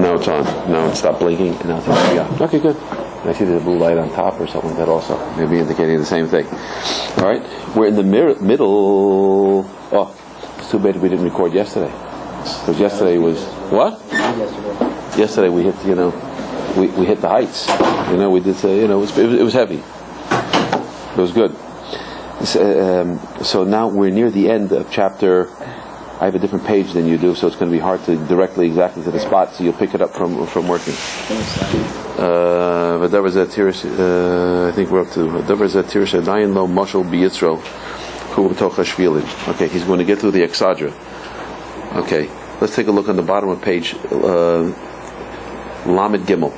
Now it's on. Now it stopped blinking, and now it's on. Okay, good. I see there's a blue light on top or something that also may be indicating the same thing. All right, we're in the middle. Oh, it's too bad we didn't record yesterday. Because yesterday was what? Yesterday we hit, we hit the heights. We did say, it was heavy. It was good. So now we're near the end of chapter. I have a different page than you do, so it's going to be hard to directly exactly to the spot. So you'll pick it up from working. But there was a tirish. I think we're up to. There was a tirish. Dayan lo mashal biyitzro, who b'toch hashvilin. Okay, he's going to get through the exadra. Okay, let's take a look on the bottom of page Lamed Gimel.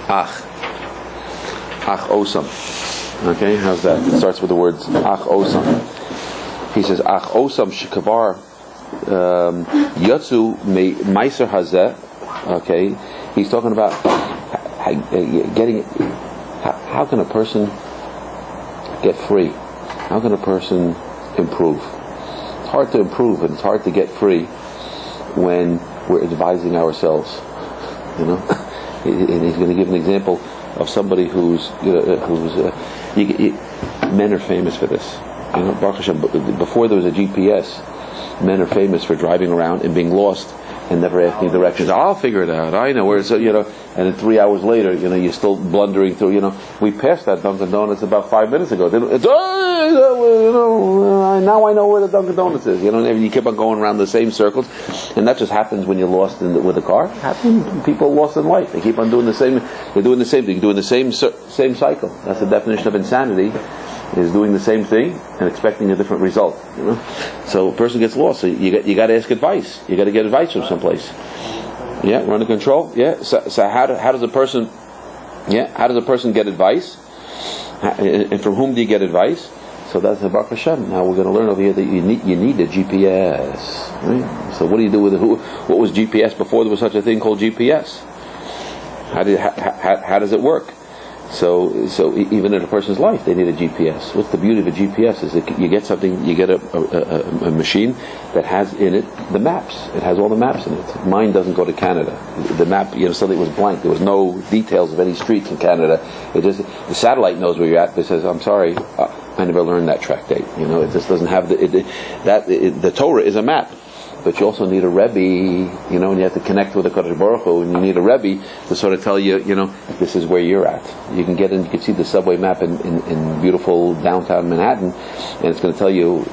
Ach osam. Okay, how's that? It starts with the words Ach osam. He says Ach osam shekavar yatsu me meiser hazeh. Okay, he's talking about getting. How can a person get free? How can a person improve? It's hard to improve and it's hard to get free when we're advising ourselves. And he's going to give an example of somebody who's men are famous for this. Baruch Hashem, before there was a GPS, men are famous for driving around and being lost and never asking directions. I'll figure it out. I know where it's. And then 3 hours later, you're still blundering through. We passed that Dunkin' Donuts about 5 minutes ago. It's now I know where the Dunkin' Donuts is. And you keep on going around the same circles, and that just happens when you're lost with a car. It happens. People lost in life. They keep on doing the same. They're doing the same thing, doing the same cycle. That's the definition of insanity. Is doing the same thing and expecting a different result. So a person gets lost. So you got to ask advice. You got to get advice from someplace. Yeah, we're under control. Yeah. So how does a person? Yeah, how does a person get advice? And from whom do you get advice? So that's the Baruch Hashem. Now we're going to learn over here that you need a GPS. Right? So what do you do with it? What was GPS before there was such a thing called GPS? How does it work? So even in a person's life, they need a GPS. What's the beauty of a GPS is that you get something, you get a machine that has in it the maps. It has all the maps in it. Mine doesn't go to Canada. The map, something was blank. There was no details of any streets in Canada. The satellite knows where you're at, but it says, I'm sorry, I never learned that track date. It just doesn't have the Torah is a map. But you also need a Rabbi, and you have to connect with the Kadosh Baruch Hu, and you need a Rabbi to sort of tell you, this is where you're at. You can get in, you can see the subway map in beautiful downtown Manhattan, and it's going to tell you,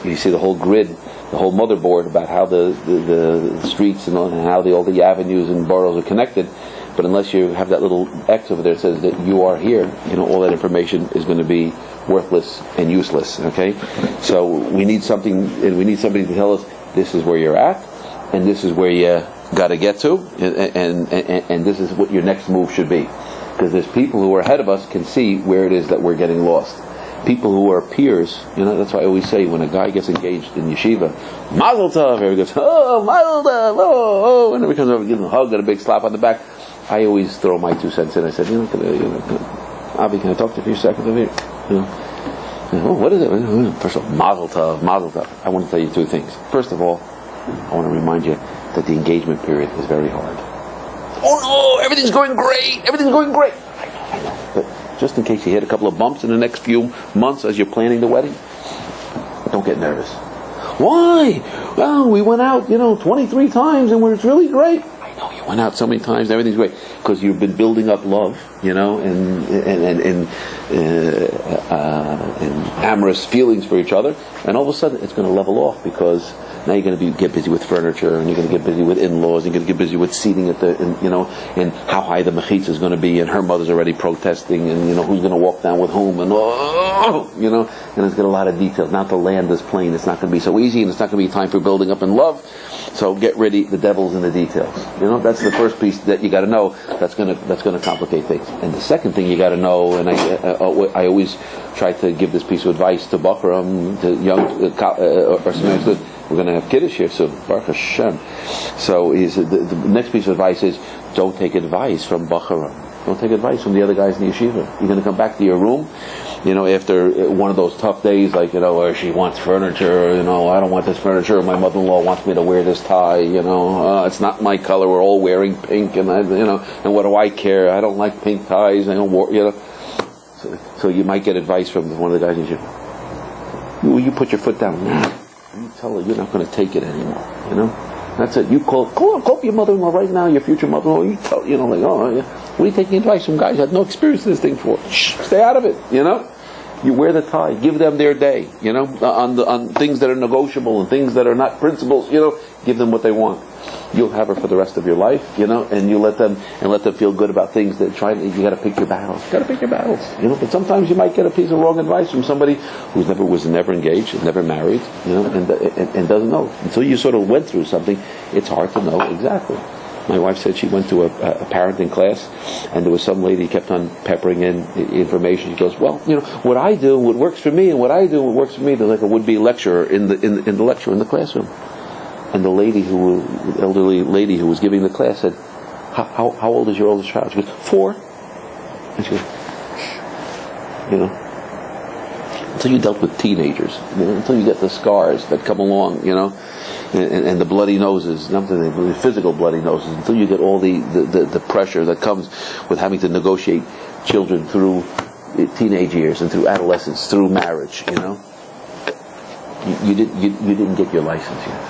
you see the whole grid, the whole motherboard about how the streets and how all the avenues and boroughs are connected. But unless you have that little X over there that says that you are here, all that information is going to be worthless and useless. Okay, so we need something, and we need somebody to tell us, this is where you're at, and this is where you got to get to, and this is what your next move should be. Because there's people who are ahead of us can see where it is that we're getting lost. People who are peers, that's why I always say when a guy gets engaged in yeshiva, Mazel Tov, everybody goes, oh, Mazel Tov, oh, and everybody comes over, gives him a hug and a big slap on the back. I always throw my 2 cents in. I said, Avi, can I talk to you for a few seconds over here? What is it? First of all, Mazel Tov, Mazel Tov. I want to tell you 2 things. First of all, I want to remind you that the engagement period is very hard. Oh no, everything's going great. I know. But just in case you hit a couple of bumps in the next few months as you're planning the wedding, don't get nervous. Why? Well, we went out, 23 times and it's really great. I know, you went out so many times and everything's great. Because you've been building up love, and amorous feelings for each other, and all of a sudden it's going to level off because now you're going to get busy with furniture, and you're going to get busy with in-laws, and you're going to get busy with seating at and how high the mechitza is going to be, and her mother's already protesting, and who's going to walk down with whom, and and it's got a lot of details. Now the land is plain; it's not going to be so easy, and it's not going to be time for building up in love. So get ready. The devil's in the details. That's the first piece that you got to know. That's going to complicate things. And the second thing you got to know, and I always try to give this piece of advice to Bachram, to young or somebody. We're going to have Kiddush here soon, Baruch Hashem. So the next piece of advice is don't take advice from Bachram. Don't take advice from the other guys in the yeshiva. You're going to come back to your room. after one of those tough days, like, where she wants furniture, I don't want this furniture, my mother-in-law wants me to wear this tie, it's not my color, we're all wearing pink, and and what do I care? I don't like pink ties, So you might get advice from one of the guys, and will you put your foot down? You tell her you're not going to take it anymore, That's it. You call up your mother-in-law right now, your future mother-in-law. You tell, what are you taking advice from guys who have no experience in this thing for? Shh, stay out of it, You wear the tie. Give them their day, on things that are negotiable and things that are not principles, give them what they want. You'll have her for the rest of your life, and you let them feel good about things that you got to pick your battles. But sometimes you might get a piece of wrong advice from somebody was never engaged, never married, and doesn't know. Until you sort of went through something, it's hard to know exactly. My wife said she went to a parenting class, and there was some lady who kept on peppering in information. She goes, well, what I do, what works for me, and what I do, what works for me. There's like a would-be lecturer in the lecture in the classroom. And the elderly lady who was giving the class said, how old is your oldest child? She goes, 4. And she goes, until you dealt with teenagers, until you get the scars that come along, and the bloody noses, the physical bloody noses, until you get all the pressure that comes with having to negotiate children through teenage years and through adolescence, through marriage, you didn't get your license yet.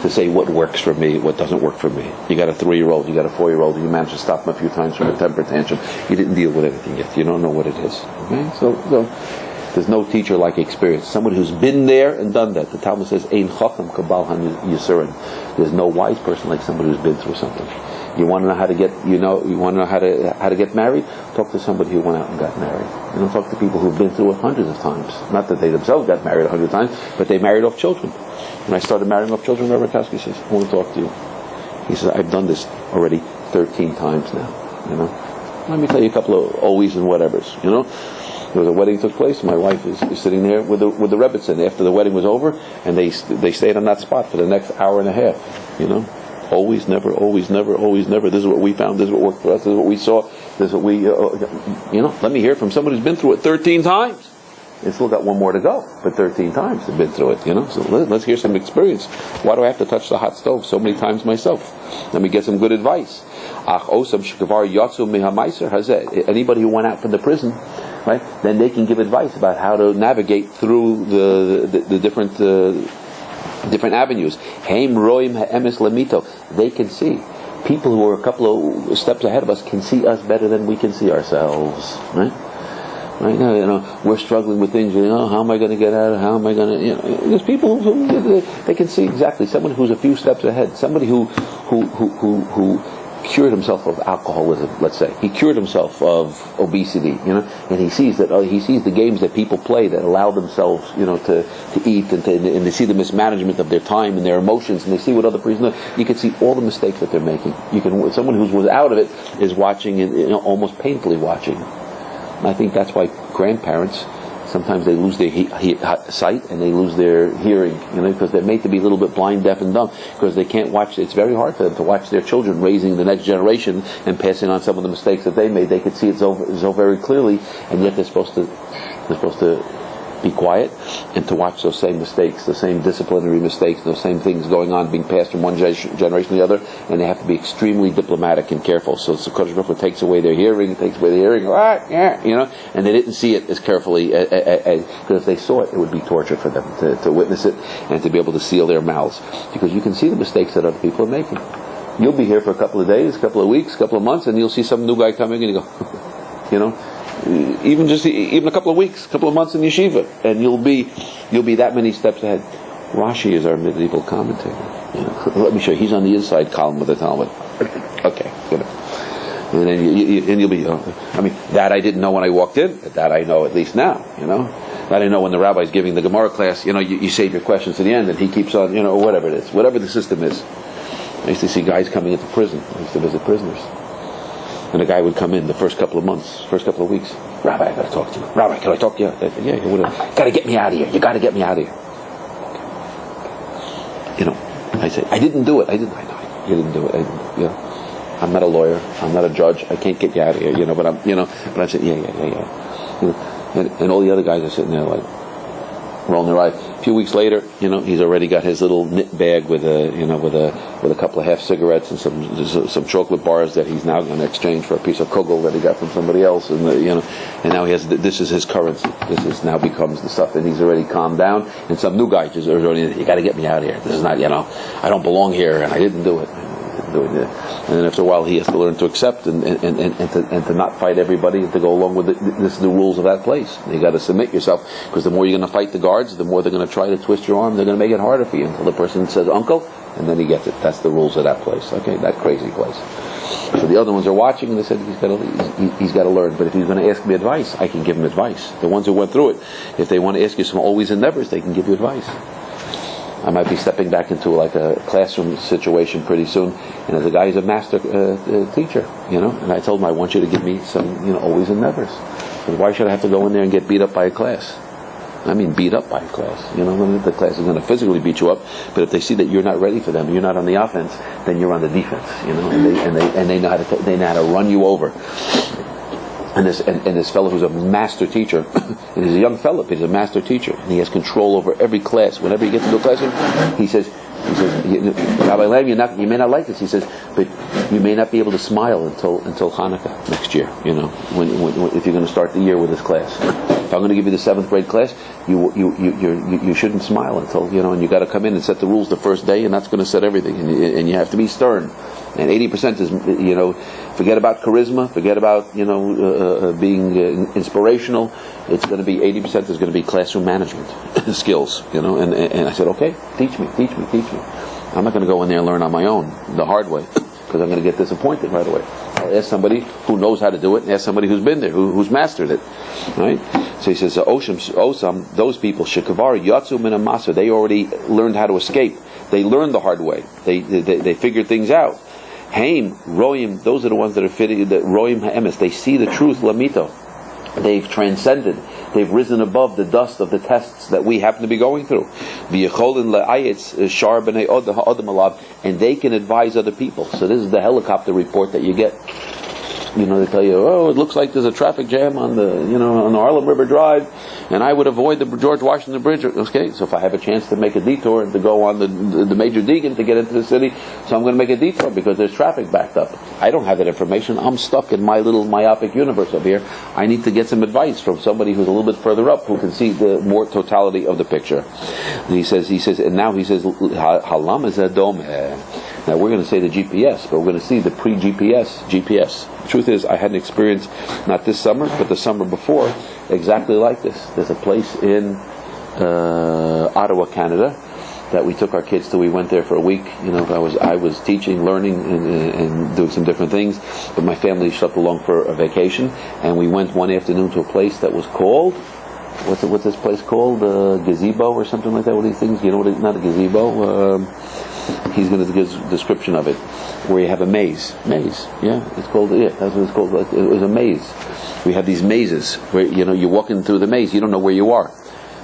To say what works for me, what doesn't work for me. You got a 3-year-old, you got a 4-year-old, you managed to stop them a few times from a temper tantrum. You didn't deal with anything yet. You don't know what it is. Okay? So there's no teacher like experience. Someone who's been there and done that. The Talmud says, Ein chacham kabal yisurin. There's no wise person like somebody who's been through something. You want to know how to get, you want to know how to get married? Talk to somebody who went out and got married. Talk to people who've been through it hundreds of times. Not that they themselves got married 100 times, but they married off children. When I started marrying off children, Rabbi Kosky says, I want to talk to you. He says, I've done this already 13 times now. Let me tell you a couple of always and whatevers. There was a wedding took place. My wife is sitting there with the Rebbitzin after the wedding was over, and they stayed on that spot for the next hour and a half. Always, never, always, never, always, never. This is what we found. This is what worked for us. This is what we saw. This is what we, let me hear from somebody who's been through it 13 times. It's still got one more to go, but 13 times they've been through it, So let's hear some experience. Why do I have to touch the hot stove so many times myself? Let me get some good advice. Anybody who went out from the prison, right? Then they can give advice about how to navigate through the different avenues. They can see. People who are a couple of steps ahead of us can see us better than we can see ourselves, right? Right now, we're struggling with things. How am I going to get out of it? How am I going to? There's people who they can see exactly. Someone who's a few steps ahead. Somebody who cured himself of alcoholism. Let's say he cured himself of obesity. And he sees the games that people play that allow themselves, to eat and they see the mismanagement of their time and their emotions, and they see what other people do. You can see all the mistakes that they're making. Someone who was out of it is watching and almost painfully watching. And I think that's why grandparents, sometimes they lose their sight and they lose their hearing, because they're made to be a little bit blind, deaf, and dumb, because they can't watch. It's very hard for them to watch their children raising the next generation and passing on some of the mistakes that they made. They could see it so very clearly, and yet they're supposed to be quiet and to watch those same mistakes, the same disciplinary mistakes, those same things going on, being passed from one generation to the other, and they have to be extremely diplomatic and careful. So Kodesh Baruch Hu takes away their hearing, and they didn't see it as carefully, because if they saw it, it would be torture for them to witness it and to be able to seal their mouths, because you can see the mistakes that other people are making. You'll be here for a couple of days, a couple of weeks, a couple of months, and you'll see some new guy coming and you go, even a couple of weeks, a couple of months in yeshiva, and you'll be that many steps ahead. Rashi is our medieval commentator. Let me show you. He's on the inside column of the Talmud. Okay, good. And then you'll be. That I didn't know when I walked in. That I know at least now. That I know when the rabbi's giving the Gemara class. You save your questions to the end, and he keeps on. Or whatever it is, whatever the system is. I used to see guys coming into prison. I used to visit prisoners. And a guy would come in the first couple of months, first couple of weeks. Rabbi, I got to talk to you. Rabbi, can I talk to you? Yeah, you got to get me out of here. You got to get me out of here. I say, I didn't do it. I know you didn't do it. I'm not a lawyer. I'm not a judge. I can't get you out of here. But I said, yeah. And all the other guys are sitting there like rolling their eyes. A few weeks later, he's already got his little knit bag with a couple of half cigarettes and some chocolate bars that he's now going to exchange for a piece of kugel that he got from somebody else, and and now he has this is his currency. This is now becomes the stuff, and he's already calmed down. And some new guy just already, you got to get me out of here. This is not, I don't belong here, and I didn't do it. And then after a while, he has to learn to accept and to not fight everybody and to go along with the rules of that place. You got to submit yourself, because the more you're going to fight the guards, the more they're going to try to twist your arm. They're going to make it harder for you until the person says "uncle," and then he gets it. That's the rules of that place. Okay, that crazy place. So the other ones are watching, and they said he's got to learn. But if he's going to ask me advice, I can give him advice. The ones who went through it, if they want to ask you some always and nevers, they can give you advice. I might be stepping back into like a classroom situation pretty soon, and as a guy who's a master teacher, and I told him, I want you to give me some, always and nevers. Because why should I have to go in there and get beat up by a class? I mean, beat up by a class. The class is going to physically beat you up, but if they see that you're not ready for them, you're not on the offense, then you're on the defense. And they know how to run you over. And this fellow who's a master teacher, and he's a young fellow, but he's a master teacher, and he has control over every class. Whenever you get to a classroom, he says, Rabbi Lamb, you may not like this. He says, but you may not be able to smile until Hanukkah next year. When if you're going to start the year with this class. If I'm going to give you the 7th grade class, you shouldn't smile until and you got to come in and set the rules the first day, and that's going to set everything. And you have to be stern. And 80% is forget about charisma, forget about being inspirational. It's going to be 80% is going to be classroom management skills. And I said, okay, teach me. I'm not going to go in there and learn on my own the hard way, because I'm going to get disappointed right away. I'll ask somebody who knows how to do it, and ask somebody who's been there, who's mastered it. Right? So he says, Osam, those people, Shekavar, Yatsu Minamasa, they already learned how to escape. They learned the hard way. They figured things out. Haim, Roim, those are the ones that are fitting, that Roim Ha'emes, they see the truth, Lamito. They've transcended. They've risen above the dust of the tests that we happen to be going through. And they can advise other people. So this is the helicopter report that you get. They tell you, it looks like there's a traffic jam on the Harlem River Drive, and I would avoid the George Washington Bridge. Okay, so if I have a chance to make a detour and to go on the Major Deegan to get into the city, so I'm going to make a detour because there's traffic backed up. I don't have that information. I'm stuck in my little myopic universe over here. I need to get some advice from somebody who's a little bit further up, who can see the more totality of the picture. And he says, Halam is Adom. Now we're going to say the GPS, but we're going to see the pre-GPS. The truth is, I had an experience, not this summer, but the summer before, exactly like this. There's a place in Ottawa, Canada, that we took our kids to. We went there for a week. I was teaching, learning, and doing some different things, but my family slept along for a vacation, and we went one afternoon to a place that was called, what's this place called? Gazebo or something like that. What are these things? Not a gazebo. He's going to give a description of it, where you have a maze. Yeah, it's called. Yeah, that's what it's called. It was a maze. We have these mazes where you're walking through the maze. You don't know where you are.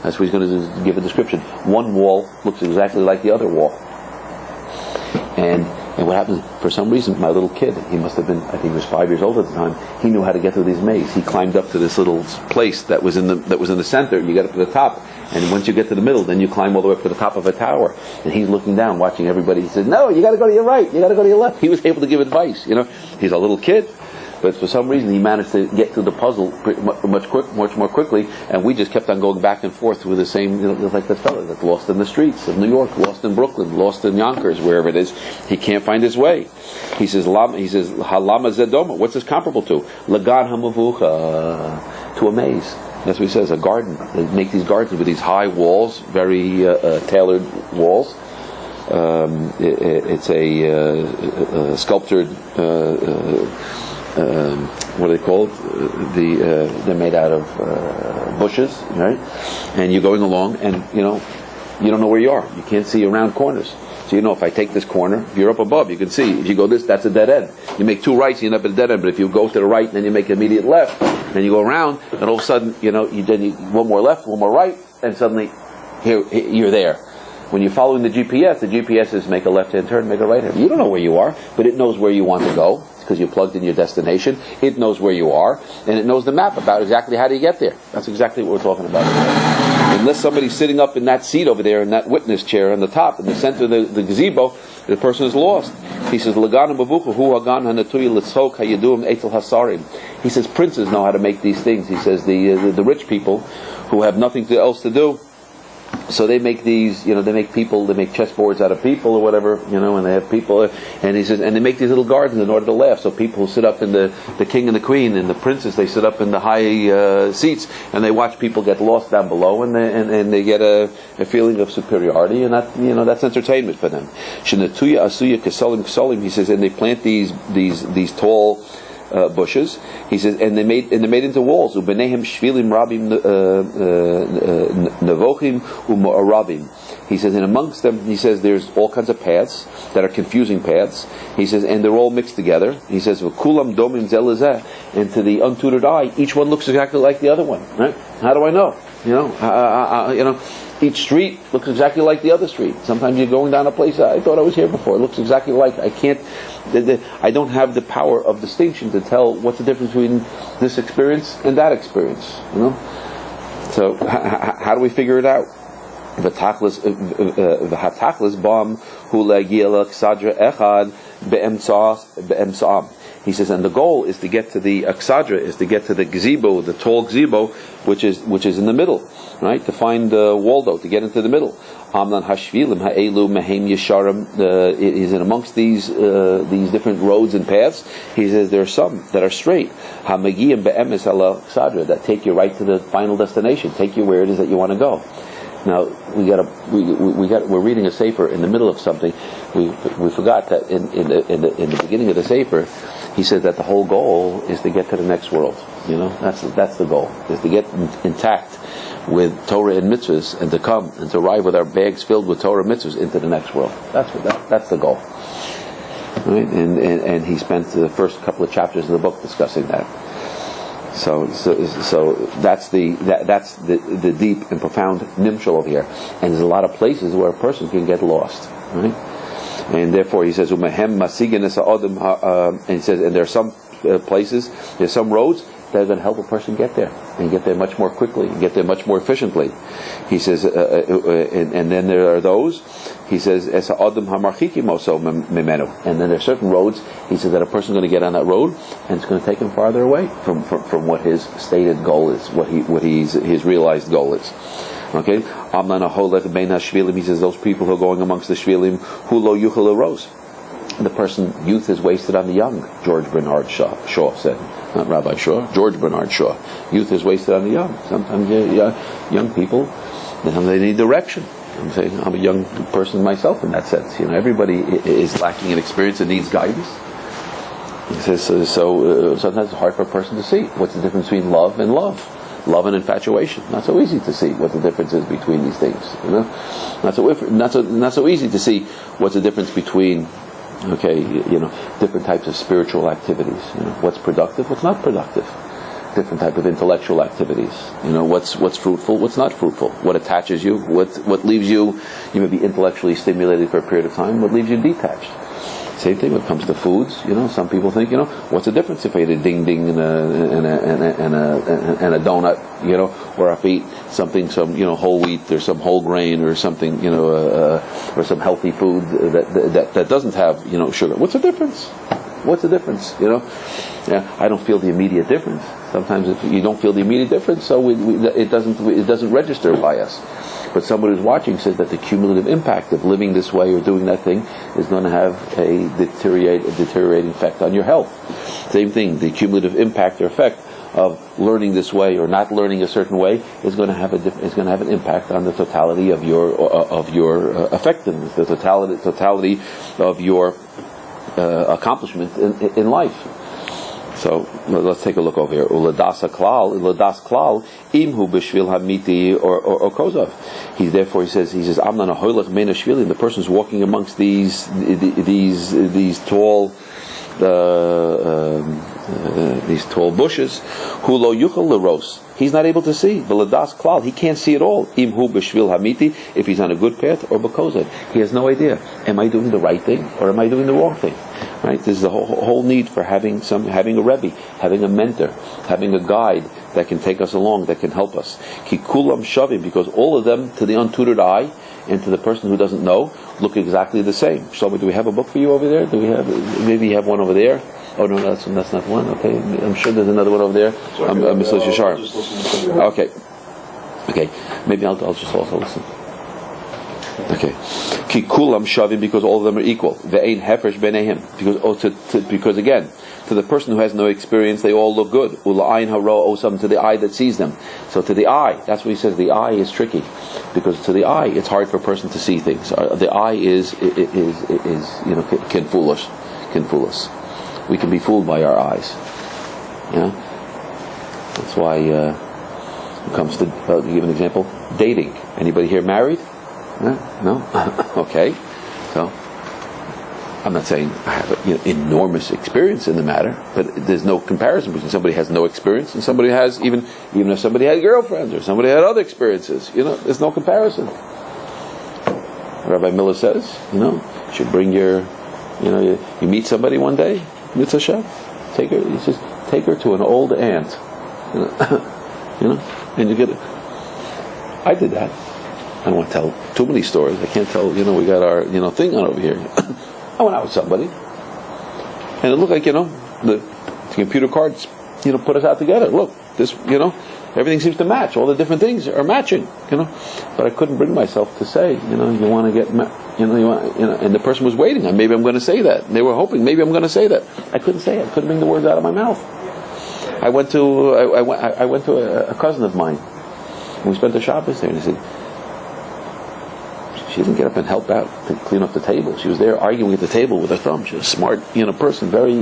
That's what he's going to give a description. One wall looks exactly like the other wall. And what happens? For some reason, my little kid, he must have been, I think he was 5 years old at the time. He knew how to get through these mazes. He climbed up to this little place that was in the center. You get up to the top, and once you get to the middle, then you climb all the way up to the top of a tower. And he's looking down, watching everybody. He said, "No, you got to go to your right. You got to go to your left." He was able to give advice. He's a little kid. But for some reason, he managed to get through the puzzle much more quickly, and we just kept on going back and forth with the same, like that fellow that's lost in the streets of New York, lost in Brooklyn, lost in Yonkers, wherever it is. He can't find his way. He says, Halama Zedoma. What's this comparable to? Lagan Hamavucha, to a maze. That's what he says, a garden. They make these gardens with these high walls, very tailored walls. It's a sculptured. What are they called? They're made out of bushes, right? And you're going along, and you don't know where you are. You can't see around corners. So if I take this corner, if you're up above, you can see. If you go that's a dead end. You make two rights, you end up at a dead end. But if you go to the right, and then you make an immediate left, then you go around, and all of a sudden, you one more left, one more right, and suddenly, you're there. When you're following the GPS is make a left-hand turn, make a right-hand. You don't know where you are, but it knows where you want to go. because you plugged in your destination. It knows where you are, and it knows the map about exactly how do you get there. That's exactly what we're talking about. Unless somebody's sitting up in that seat over there, in that witness chair on the top, in the center of the gazebo, the person is lost. He says, he says, princes know how to make these things. He says, the rich people who have nothing else to do, so they make these, they make chessboards out of people or whatever, and they have people, and he says, and they make these little gardens in order to laugh. So people who sit up in the king and the queen and the princes, they sit up in the high seats, and they watch people get lost down below, and they get a feeling of superiority, and that, that's entertainment for them. Shenatuya asuya kesolim, he says, and they plant these tall bushes. He says, and they're made into walls. Ubenehem shvilim rabim nevochim u'ma'arabim. He says, and amongst them, he says, there's all kinds of paths that are confusing paths. He says, and they're all mixed together. He says, v'kulam domim zelazeh, and to the untutored eye, each one looks exactly like the other one. Right? How do I know? Each street looks exactly like the other street. Sometimes you're going down a place, I thought I was here before. It looks exactly like, I don't have the power of distinction to tell what's the difference between this experience and that experience. So how do we figure it out? V'hatachlis bam hu le'gia l'ksadra echad be'emsa'am. He says, and the goal is to get to the aksadra, is to get to the gazebo, the tall gazebo, which is in the middle, right? To find Waldo, to get into the middle. Amnan hashvilim ha'elu mehem yesharim. It is in amongst these different roads and paths. He says there are some that are straight. Hamagiyim be'emes ala aksadra, that take you right to the final destination, take you where it is that you want to go. Now we're reading a sefer in the middle of something. We forgot that in the beginning of the sefer, he said that the whole goal is to get to the next world. That's the goal, is to get intact with Torah and mitzvahs, and to come and to arrive with our bags filled with Torah and mitzvahs into the next world. That's the goal. Right? And he spent the first couple of chapters of the book discussing that. So that's the deep and profound nimshal over here, and there's a lot of places where a person can get lost, right? And therefore he says, and he says, and there are some places, there's some roads that are going to help a person get there, and get there much more quickly, and get there much more efficiently. He says, and then there are those, he says, and then there are certain roads, he says, that a person is going to get on that road, and it's going to take him farther away from what his stated goal is, his realized goal is. Okay, he says, those people who are going amongst the shvilim, who lo yuchel rose. The person, youth is wasted on the young. George Bernard Shaw said, not Rabbi Shaw, George Bernard Shaw. Youth is wasted on the young. Sometimes young people, they need direction. I'm saying, I'm a young person myself in that sense. Everybody is lacking in experience and needs guidance. He says, so sometimes it's hard for a person to see what's the difference between love and love. Love and infatuation. Not so easy to see what the difference is between these things. Not so easy to see what's the difference between, different types of spiritual activities. What's productive, what's not productive. Different type of intellectual activities. What's fruitful, what's not fruitful. What attaches you, what leaves you. You may be intellectually stimulated for a period of time. What leaves you detached. Same thing when it comes to foods. Some people think, what's the difference if I eat a ding ding and a donut, or if I eat something, some whole wheat or some whole grain or something, or some healthy food that doesn't have sugar. What's the difference? What's the difference? I don't feel the immediate difference. Sometimes if you don't feel the immediate difference, so it doesn't register by us. But someone who's watching says that the cumulative impact of living this way or doing that thing is going to have a deteriorating effect on your health. Same thing, the cumulative impact or effect of learning this way or not learning a certain way is going to have an impact on the totality of your effectiveness, the totality of your accomplishment in life. So let's take a look over here. Uladas klal, imhu b'shvil hamiti or kozov. He says, Amnan ahoylach mein shvilim. The person is walking amongst these tall bushes. Hu lo yuchel leros. He's not able to see. V'ladas klal, he can't see at all. Imhu b'shvil hamiti, if he's on a good path or b'kozov. He has no idea. Am I doing the right thing or am I doing the wrong thing? Right? This is the whole need for having a Rebbe, having a mentor, having a guide that can take us along, that can help us. Ki kulam shavim, because all of them, to the untutored eye and to the person who doesn't know, look exactly the same. Shlomo, do we have a book for you over there? Maybe you have one over there? Oh no, that's not one. Okay, I'm sure there's another one over there. Mr. Shashar. Okay. Maybe I'll just also listen. Okay. Ki kulam shavim, because all of them are equal. Ve'ein hefresh b'neihem, because again, to the person who has no experience, they all look good. Ula'ayin haro osam, to the eye that sees them. So to the eye, that's what he says. The eye is tricky, because to the eye, it's hard for a person to see things. The eye can fool us. We can be fooled by our eyes. Yeah. That's why when it comes to, I'll give an example. Dating. Anybody here married? No? Okay. So, I'm not saying I have enormous experience in the matter, but there's no comparison between somebody who has no experience and somebody who has, even if somebody had girlfriends or somebody had other experiences, there's no comparison. Rabbi Miller says, you should bring you meet somebody one day, Mitzvah Shah, take her to an old aunt, and you get it. I did that. I don't want to tell too many stories. I can't tell, we got our, thing on over here. I went out with somebody, and it looked like, the computer cards, put us out together. Look, this, everything seems to match. All the different things are matching, But I couldn't bring myself to say, you want to get, and the person was waiting. Maybe I'm going to say that. They were hoping maybe I'm going to say that. I couldn't say it. I couldn't bring the words out of my mouth. I went to a cousin of mine, and we spent the Shabbos there, and he said, she didn't get up and help out to clean up the table. She was there arguing at the table with her thumb. She was a smart, person, very,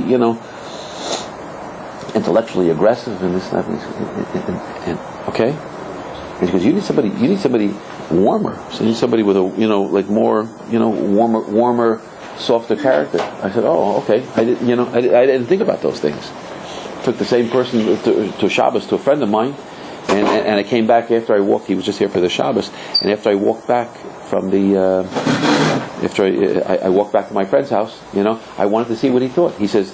intellectually aggressive and this and that. And okay, and she goes, you need somebody warmer. So you need somebody with a, like more, warmer, softer character. I said, oh, okay. I didn't think about those things. Took the same person to Shabbos to a friend of mine, and I came back after I walked. He was just here for the Shabbos, and after I walked back from the, I walked back to my friend's house, I wanted to see what he thought. He says,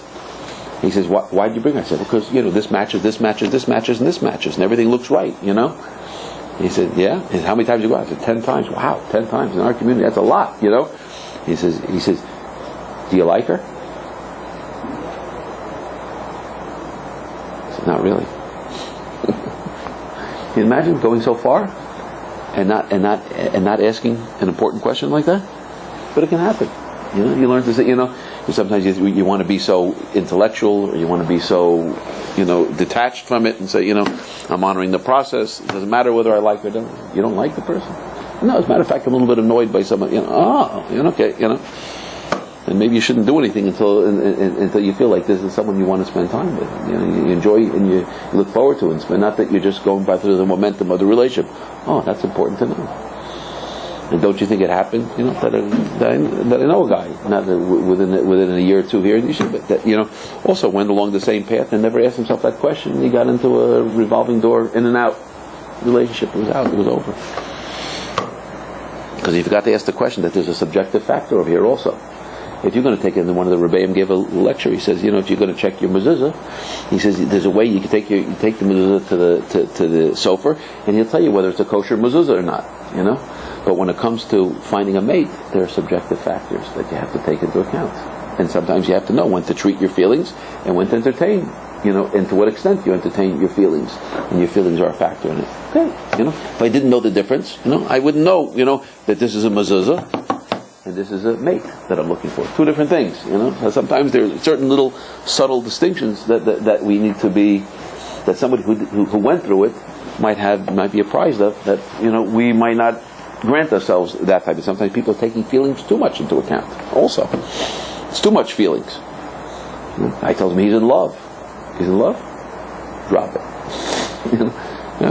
why did you bring her? I said, because, this matches, and this matches, and everything looks right, He said, yeah. He said, how many times you go out? I said, 10 times. Wow, 10 times in our community, that's a lot, He says, do you like her? I said, not really. Can you imagine going so far and not asking an important question like that? But it can happen. You learn to say, sometimes you want to be so intellectual, or you want to be so, detached from it, and say, I'm honoring the process. It doesn't matter whether I like it or don't. You don't like the person? No, as a matter of fact, I'm a little bit annoyed by someone. Okay, and maybe you shouldn't do anything until you feel like this is someone you want to spend time with. You enjoy and you look forward to it, and not that you're just going by through the momentum of the relationship. Oh, that's important to know. And don't you think it happened? That I know a guy, not within a year or two here, but also went along the same path and never asked himself that question. And he got into a revolving door, in and out relationship. It was out. It was over. Because he forgot to ask the question that there's a subjective factor over here also. If you're going to take it, and one of the Rabbeim gave a lecture. He says, if you're going to check your mezuzah, he says there's a way you can take the mezuzah to the sofer, and he'll tell you whether it's a kosher mezuzah or not. But when it comes to finding a mate, there are subjective factors that you have to take into account, and sometimes you have to know when to treat your feelings and when to entertain. And to what extent you entertain your feelings, and your feelings are a factor in it. Okay, if I didn't know the difference, I wouldn't know, that this is a mezuzah and this is a mate that I'm looking for. Two different things, Sometimes there are certain little subtle distinctions that we need to be, that somebody who went through it might be apprised of, that, we might not grant ourselves that type of. Sometimes people are taking feelings too much into account also. It's too much feelings. I tells me he's in love. He's in love? Drop it.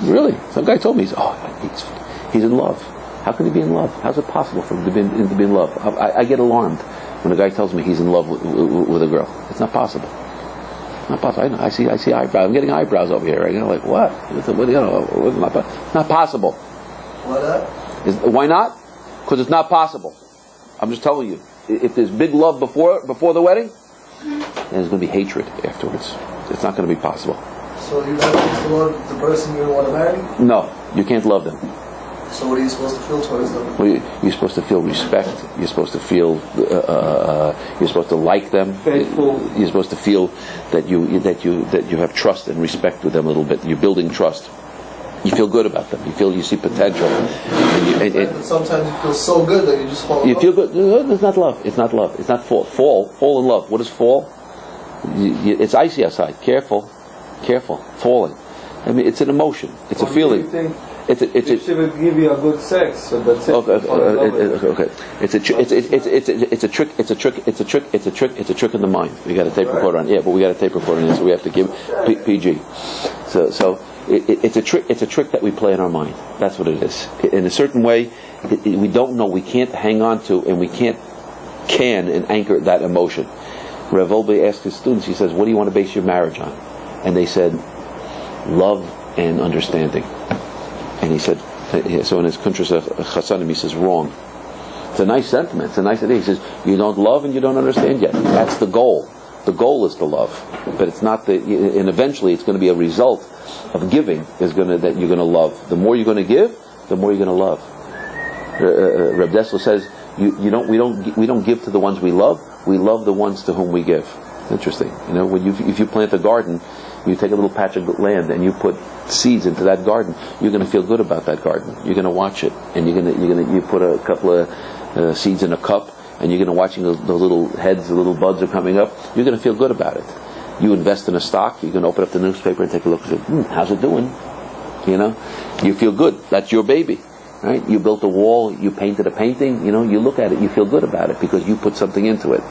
Really. Some guy told me, he's in love. How can he be in love? How's it possible for him to be in love? I get alarmed when a guy tells me he's in love with a girl. It's not possible. Not possible. I know. I see eyebrows. I'm getting eyebrows over here. Right? Like what? Not possible. What up? Why not? Because it's not possible. I'm just telling you. If there's big love before the wedding, and there's going to be hatred afterwards. It's not going to be possible. So you have to love the person you want to marry? No, you can't love them. So what are you supposed to feel towards them? Well, you're supposed to feel respect. You're supposed to feel. You're supposed to like them. Faithful. You're supposed to feel that you have trust and respect with them a little bit. You're building trust. You feel good about them. You see potential. But sometimes you feel so good that you just fall in you love. feel good. No, it's not love. It's not love. It's not fall. Fall in love. What is fall? It's icy outside. Careful. Falling. I mean, it's an emotion. It's a feeling. If she would give you a good sex, so that's it. Okay. It's a trick in the mind. We got a tape recorder on. Yeah, but we got a tape recorder on, so we have to give PG. So it's a trick. It's a trick that we play in our mind. That's what it is. In a certain way, we don't know. We can't hang on to, and we can't and anchor that emotion. Rabbi asked his students. He says, "What do you want to base your marriage on?" And they said, "Love and understanding." And he said, so in his Kuntras Chasanim, he says, wrong. It's a nice sentiment. It's a nice idea. He says, you don't love and you don't understand yet. That's the goal. The goal is to love, but it's not and eventually it's going to be a result of giving that you're going to love. The more you're going to give, the more you're going to love. Reb Dessler says, we don't give to the ones we love. We love the ones to whom we give. Interesting. If you plant a garden, you take a little patch of land and you put seeds into that garden, you're going to feel good about that garden. You're going to watch it, and you put a couple of seeds in a cup, and you're going to watching the little heads, the little buds are coming up. You're going to feel good about it. You invest in a stock, you're going to open up the newspaper and take a look and say, how's it doing? You feel good. That's your baby, right? You built a wall, you painted a painting. You look at it, you feel good about it because you put something into it.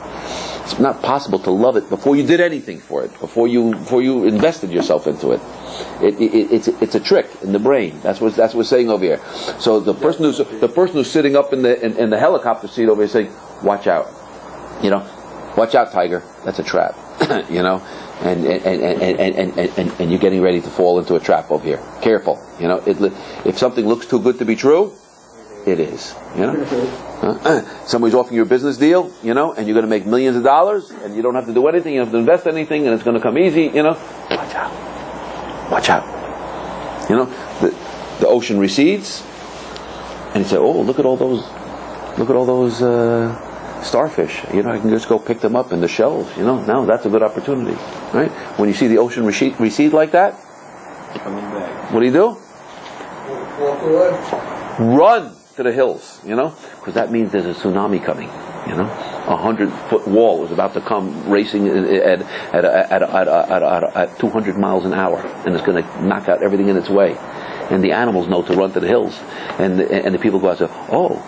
It's not possible to love it before you did anything for it, before you invested yourself into it. It's a trick in the brain. That's what it's saying over here. So the person who's sitting up in the helicopter seat over here saying, "Watch out, watch out, tiger. That's a trap." and you're getting ready to fall into a trap over here. Careful. If something looks too good to be true, it is. Somebody's offering you a business deal, and you're going to make millions of dollars, and you don't have to do anything, you don't have to invest anything, and it's going to come easy. Watch out. The ocean recedes, and you say, "Oh, look at all those starfish. I can just go pick them up in the shells. Now that's a good opportunity, right? When you see the ocean recede like that, coming back. What do? Walk away. Run to the hills, because that means there's a tsunami coming. 100-foot wall is about to come racing at 200 miles an hour, and it's going to knock out everything in its way. And the animals know to run to the hills, and the people go out and say, "Oh,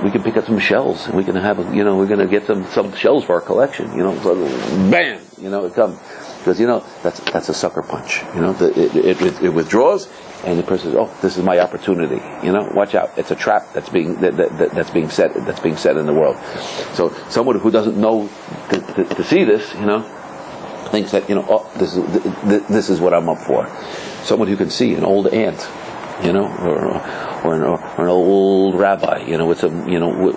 we can pick up some shells, and we can have we're going to get some shells for our collection." Bam, it comes because that's a sucker punch. It withdraws. And the person says, "Oh, this is my opportunity. Watch out! It's a trap that's being set in the world." So someone who doesn't know to see this, thinks that this is what I'm up for. Someone who can see an old ant, or an old rabbi, with some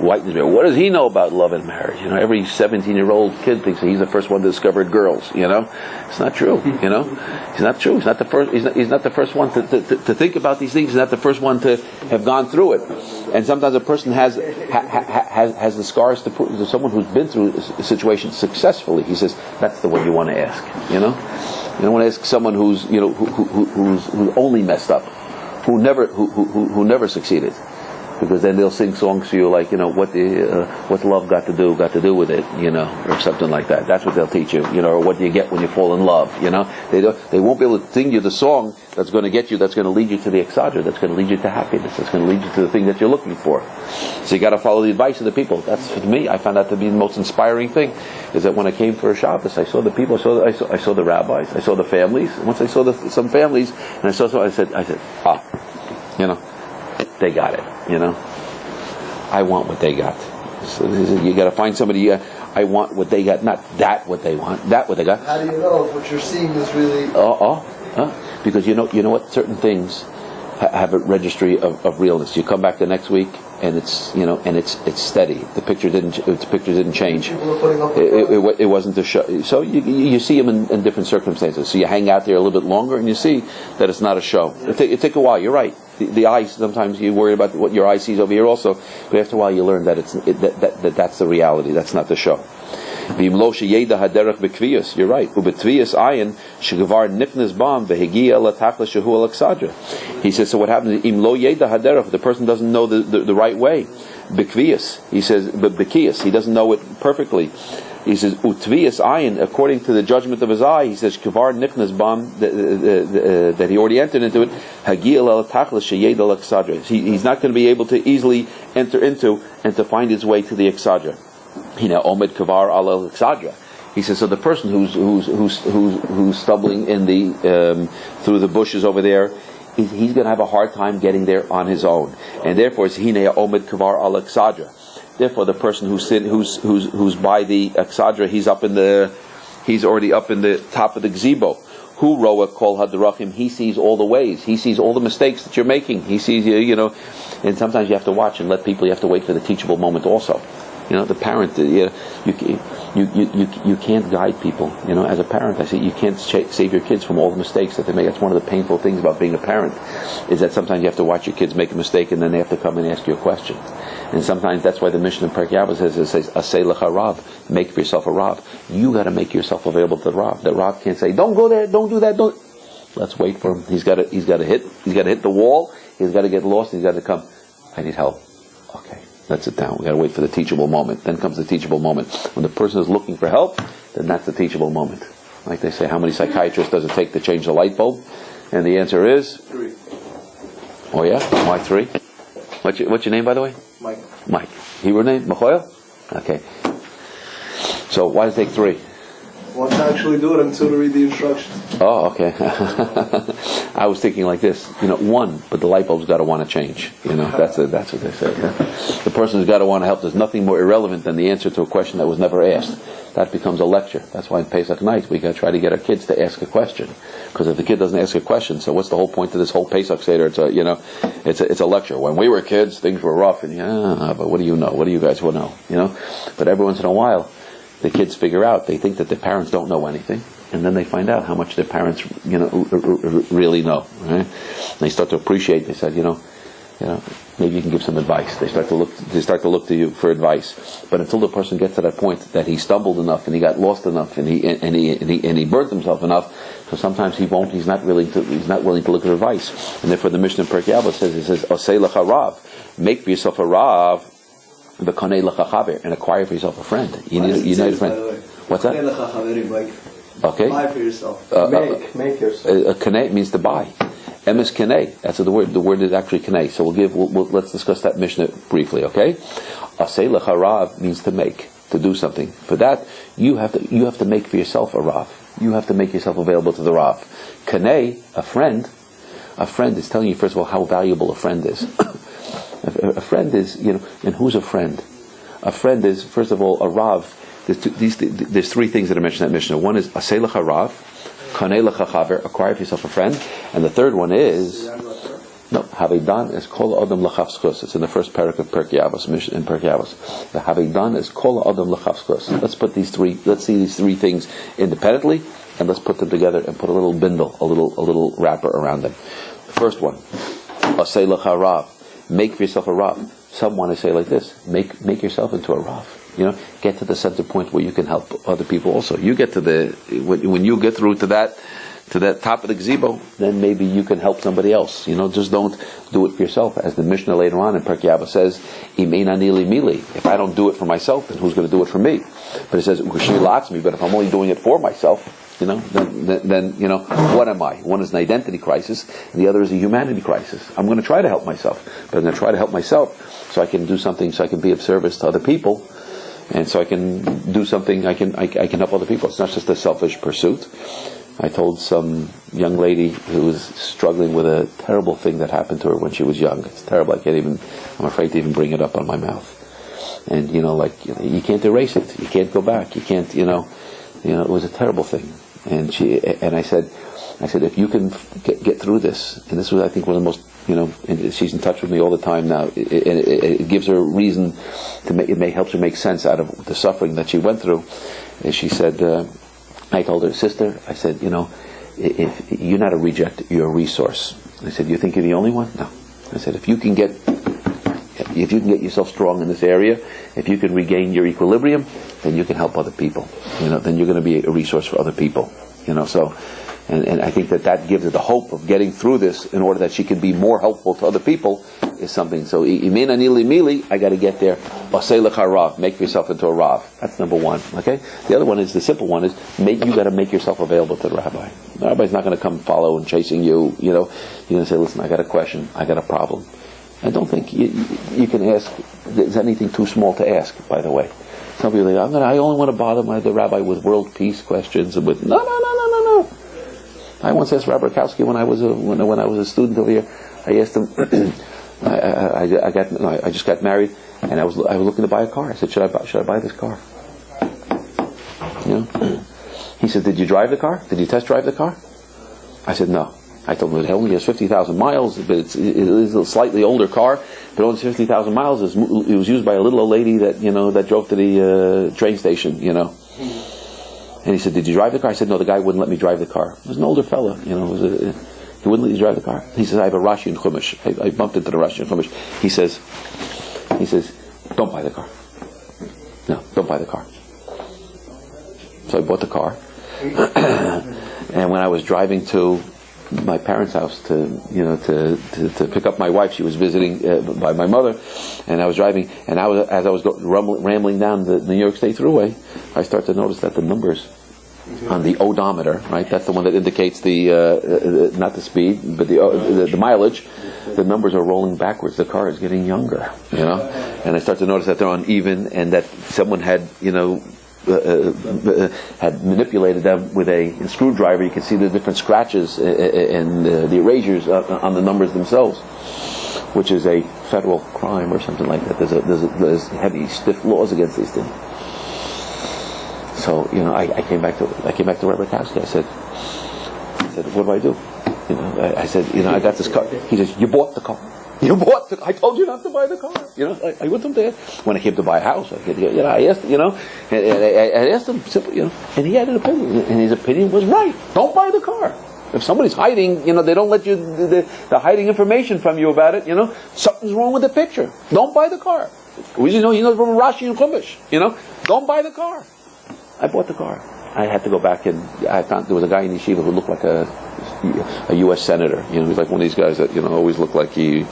white beard. What does he know about love and marriage? Every 17-year-old kid thinks that he's the first one to discover girls. It's not true. He's not true. He's not the first. He's not the first one to think about these things. He's not the first one to have gone through it. And sometimes a person has the scars to prove to someone who's been through a situation successfully. He says that's the one you want to ask. You don't want to ask someone who's who's only messed up. Who never succeeded, because then they'll sing songs to you like what's love got to do with it, or something like that. That's what they'll teach you, or what do you get when you fall in love, They won't be able to sing you the song that's going to get you, that's going to lead you to the exadra, that's going to lead you to happiness, that's going to lead you to the thing that you're looking for. So you got to follow the advice of the people. That's for me. I found that to be the most inspiring thing. Is that when I came for a Shabbos, I saw the people, I saw the rabbis, I saw the families. And once I saw some families, and I saw some, I said, they got it. I want what they got. So you got to find somebody. I want what they got, not that what they want. That what they got. How do you know if what you're seeing is really? Because you know what, certain things have a registry of realness. You come back the next week, and it's it's steady. The picture didn't change. It wasn't a show. So you see them in different circumstances. So you hang out there a little bit longer, and you see that it's not a show. It take a while. You're right. The eyes, sometimes you worry about what your eye sees over here also, but after a while you learn that that's the reality. That's not the show. You're right. He says, so what happens? Im lo yeda haderech, the person doesn't know the right way. Bekvius, he says, bekius, he doesn't know it perfectly. He says, utvius ayin, according to the judgment of his eye, he says, kvar nifnas bam, that he already entered into it, hagiel el tachlis sheyed el eksadra. He's not going to be able to easily enter into and to find his way to the eksadra. Omed kavar al el eksadra. He says, so the person who's stumbling in the through the bushes over there, he's going to have a hard time getting there on his own, and therefore it's hine omed kavar al eksadra. Therefore, the person who's by the eksadra, he's already up in the top of the gazebo. Who roa kol hadrachim? He sees all the ways. He sees all the mistakes that you're making. He sees and sometimes you have to watch and let people. You have to wait for the teachable moment also. The parent, you can't guide people. As a parent, I say you can't save your kids from all the mistakes that they make. That's one of the painful things about being a parent, is that sometimes you have to watch your kids make a mistake and then they have to come and ask you a question. And sometimes that's why the mission in Perkei Avos says, "Asay lecha Rav," make for yourself a Rav. You got to make yourself available to the Rav. The Rav can't say, "Don't go there, don't do that, don't." Let's wait for him. He's got to hit the wall. He's got to get lost. He's got to come. I need help. Okay. Let's sit down. We got to wait for the teachable moment. Then comes the teachable moment. When the person is looking for help, then that's the teachable moment. Like they say, how many psychiatrists does it take to change the light bulb? And the answer is 3. Oh yeah, why 3? What's your name, by the way? Mike. Hebrew name? Machoil? Okay. So why does it take 3? One to actually do it and 2 to read the instructions. Oh, okay. I was thinking like this, 1, but the light bulb's got to want to change. That's what they say. The person's got to want to help. There's nothing more irrelevant than the answer to a question that was never asked. That becomes a lecture. That's why in Pesach night we got to try to get our kids to ask a question. Because if the kid doesn't ask a question, so what's the whole point of this whole Pesach Seder? It's a lecture. When we were kids, things were rough, and but what do you know? What do you guys know? But every once in a while, the kids figure out, they think that their parents don't know anything, and then they find out how much their parents, really know. Right? And they start to appreciate. They said, maybe you can give some advice. They start to look to you for advice. But until the person gets to that point that he stumbled enough and he got lost enough and he burnt himself enough, so sometimes he won't. He's not willing to look at advice. And therefore, the Mishnah in Perkei Avos says, "Osei lecha Rav," make for yourself a Rav. And acquire for yourself a friend. You need a friend. What's that? Okay. Buy for yourself. Make yourself. Kaneh means to buy. Emes kaneh. That's the word. The word is actually kaneh. So let's discuss that Mishnah briefly. Okay. Asay lecha Rav means to make, to do something. For that, you have to make for yourself a Rav. You have to make yourself available to the Rav. Kaneh, a friend is telling you first of all how valuable a friend is. A friend is, and who's a friend? A friend is, first of all, a Rav. There's 3 things that are mentioned in that Mishnah. One is Asay lecha Rav, Kaneh lecha Chaver, acquire for yourself a friend. And the third one is, Havedan is Kol Adam L'Chavskos. It's in the first parak of Perkei Avos, Mishnah in Perkei Avos. The Havedan is Kol Adam L'Chavskos. Let's see these 3 things independently, and let's put them together and put a little bindle, a little wrapper around them. The first one, Asay lecha Rav. Make for yourself a Rav. Some want to say like this: make yourself into a Rav. Get to the center point where you can help other people. Also, you get to when you get through to that top of the gazebo, then maybe you can help somebody else. Just don't do it for yourself. As the Mishnah later on in Perkei Avos says, if I don't do it for myself, then who's going to do it for me? But it says, but if I'm only doing it for myself, then what am I? One is an identity crisis, and the other is a humanity crisis. I'm going to try to help myself, but I'm going to try to help myself so I can do something, so I can be of service to other people, and so I can do something. I can help other people. It's not just a selfish pursuit. I told some young lady who was struggling with a terrible thing that happened to her when she was young. It's terrible. I'm afraid to even bring it up on my mouth. And you can't erase it. You can't go back. You can't. It was a terrible thing. And I said, if you can get through this, and this was, I think, one of the most and she's in touch with me all the time now. It gives her a reason helps her make sense out of the suffering that she went through. And she said, I told her, sister, I said, if you're not a reject, you're a resource. I said, you think you're the only one? No. I said, if you can get yourself strong in this area, if you can regain your equilibrium, then you can help other people. Then you're going to be a resource for other people. So, and I think that gives her the hope of getting through this in order that she can be more helpful to other people is something. So, imin anili mili, I got to get there. Basei lecha rav, make yourself into a rav. That's number one. Okay. The other one is the simple one is you got to make yourself available to the rabbi. The rabbi's not going to come follow and chasing you. You're going to say, listen, I got a question, I got a problem. I don't think you can ask. There's anything too small to ask. By the way, some people are like, I only want to bother the rabbi with world peace questions and with no. I once asked Rabbi Kowski when I was a student over here. I asked him. I just got married, and I was looking to buy a car. I said, should I buy this car? He said, did you drive the car? Did you test drive the car? I said, no. I told him it only has 50,000 miles, but it is a slightly older car. But only 50,000 miles. It was used by a little old lady that drove to the train station. And he said, did you drive the car? I said, no, the guy wouldn't let me drive the car. It was an older fella, he wouldn't let you drive the car. He says, I have a Rashi in Chumash. I bumped into the Rashi in Chumash. He says, don't buy the car. No, don't buy the car. So I bought the car. And when I was driving to my parents' house to pick up my wife, she was visiting by my mother, and I was driving, and as I was rambling down the New York State Thruway, I started to notice that the numbers on the odometer, right? That's the one that indicates the not the speed, but the mileage. The numbers are rolling backwards. The car is getting younger, And I started to notice that they're uneven, and that someone had, had manipulated them with a screwdriver. You can see the different scratches and the erasures on the numbers themselves, which is a federal crime or something like that. There's heavy, stiff laws against these things. So I came back to Rabbi Kowski. I said, what do I do? I said, I got this car. He says, you bought the car. I told you not to buy the car. I went there. When I came to buy a house, I asked, I asked him simply, and he had an opinion, and his opinion was right. Don't buy the car. If somebody's hiding, they don't let you, they're hiding information from you about it, something's wrong with the picture. Don't buy the car. From Rashi and Chumash, don't buy the car. I bought the car. I had to go back and I found there was a guy in yeshiva who looked like a U.S. senator. He's like one of these guys that always look like he.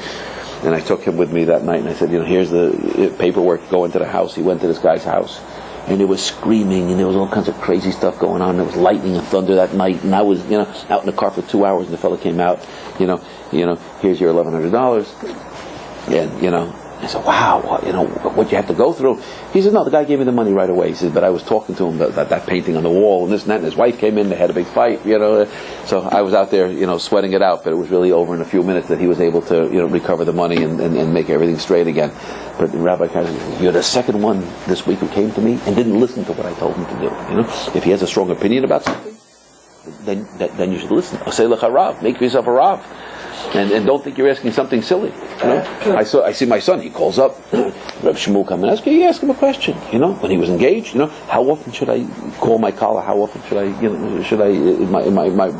And I took him with me that night, and I said, here's the paperwork. Go into the house. He went to this guy's house, and there was screaming, and there was all kinds of crazy stuff going on. There was lightning and thunder that night, and I was out in the car for 2 hours, and the fellow came out. Here's your $1,100, and I said, wow, what you have to go through. He said, no, the guy gave me the money right away. He said, but I was talking to him about that painting on the wall and this and that, and his wife came in, they had a big fight, So I was out there, sweating it out, but it was really over in a few minutes that he was able to, recover the money and make everything straight again. But Rabbi Kaiser said, you're the second one this week who came to me and didn't listen to what I told him to do. If he has a strong opinion about something, then you should listen. Asay lecha rav, make yourself a rav. And don't think you're asking something silly. I see my son. He calls up Reb Shmuel Kamenetsky. He asked him a question. When he was engaged. How often should I call my kala? How often should I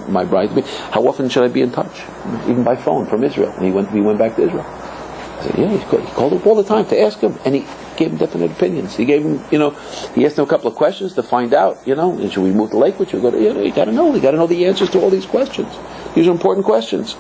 my bride? How often should I be in touch, even by phone from Israel? And we went back to Israel. I said, yeah, he called up all the time to ask him, and he gave him definite opinions. He gave him, he asked him a couple of questions to find out, and should we move to Lakewood? Should we go to, you got to know the answers to all these questions. These are important questions.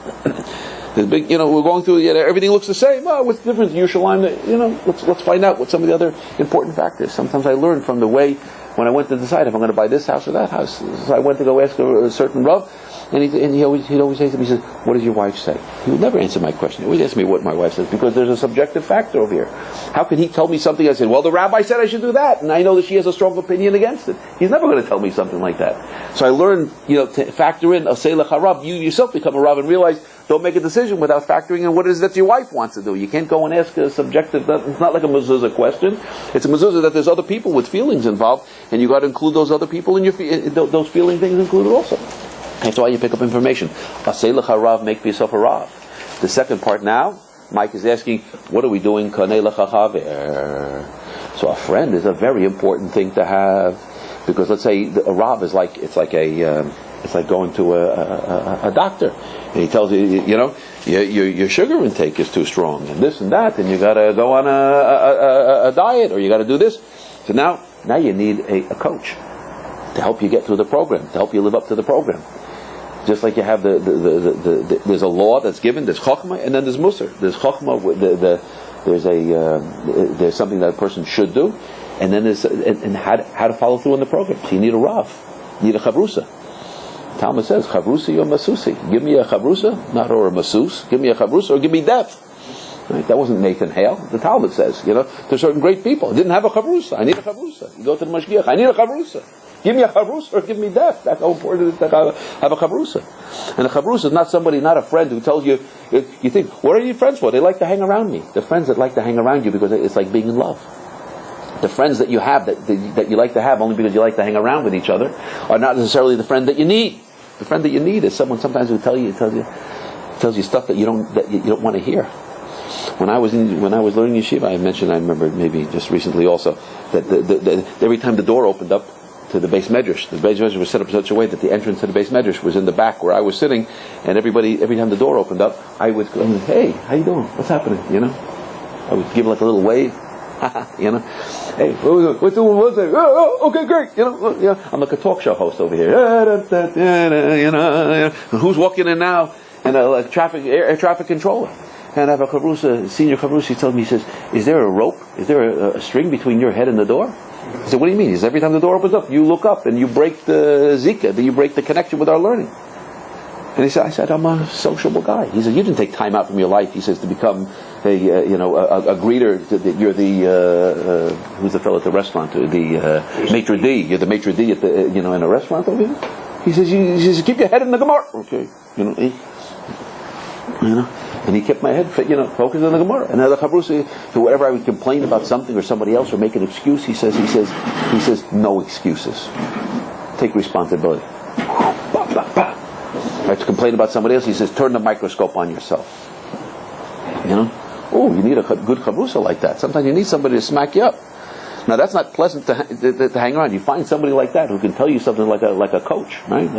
There's big, we're going through, everything looks the same. Oh, what's the difference? Yerushalayim, let's find out what some of the other important factors. Sometimes I learned from the way when I went to decide if I'm going to buy this house or that house. So I went to go ask a certain Rav, and he'd always say to me, he says, what does your wife say? He would never answer my question. He always ask me what my wife says, because there's a subjective factor over here. How can he tell me something? I said, well, the rabbi said I should do that, and I know that she has a strong opinion against it. He's never going to tell me something like that. So I learned, to factor in, asay lecha rav, you yourself become a rav and realize, don't make a decision without factoring in what it is that your wife wants to do. You can't go and ask a subjective, it's not like a mezuzah question. It's a mezuzah that there's other people with feelings involved, and you got to include those other people in those feeling things included also. That's why you pick up information. Asay lecha rav, make yourself a rav. The second part now, Mike is asking, what are we doing? Kanei lechachaver. So a friend is a very important thing to have, because let's say a Rav is like, it's like going to a doctor, and he tells you, your sugar intake is too strong, and this and that, and you got to go on a diet, or you got to do this. So now you need a coach to help you get through the program, to help you live up to the program. Just like you have there's a law that's given, there's chokhmah, and then there's musar. There's chokhmah, there's something that a person should do, and then there's and how to follow through on the program. So you need a Rav, you need a chavrusa. Talmud says, chavrusi or masusi. Give me a chavrusa, not or a masus. Give me a chavrusa or give me death. Right? That wasn't Nathan Hale. The Talmud says, there's certain great people. Didn't have a chavrusa. I need a chavrusa. You go to the mashgiach. I need a chavrusa. Give me a chavrusa or give me death. That's how important it is to have a chavrusa. And a chavrusa is not a friend who tells you, you think, what are you friends for? They like to hang around me. The friends that like to hang around you because it's like being in love. The friends that you have that you like to have only because you like to hang around with each other are not necessarily the friend that you need. The friend that you need is someone sometimes who tells you stuff that you don't want to hear. When I was learning yeshiva, I remember maybe just recently also that every time the door opened up to the base medrash, the base medrash was set up in such a way that the entrance to the base medrash was in the back where I was sitting, and every time the door opened up, I would go, hey, how you doing? What's happening? I would give like a little wave. Hey, what's it? Oh, okay, great. I'm like a talk show host over here. Who's walking in now? And a air traffic controller. And I have a chavrusa, senior chavrusa. He told me, he says, "Is there a rope? Is there a string between your head and the door?" I said, "What do you mean?" He says, "Every time the door opens up, you look up and you break the zika, you break the connection with our learning." And I said, "I'm a sociable guy." He said, "You didn't take time out from your life," he says, "to become a greeter. You're the who's the fellow at the restaurant? The maitre d'. You're the maitre d' at the in a restaurant over here." He says, "Keep your head in the Gemara." Okay, And he kept my head, focused on the Gemara. And the chavrusa, so whenever I would complain about something or somebody else or make an excuse, he says, no excuses. Take responsibility. I have to complain about somebody else. He says, turn the microscope on yourself. Oh, you need a good chavrusa like that. Sometimes you need somebody to smack you up. Now that's not pleasant to hang around. You find somebody like that who can tell you something like a coach, right?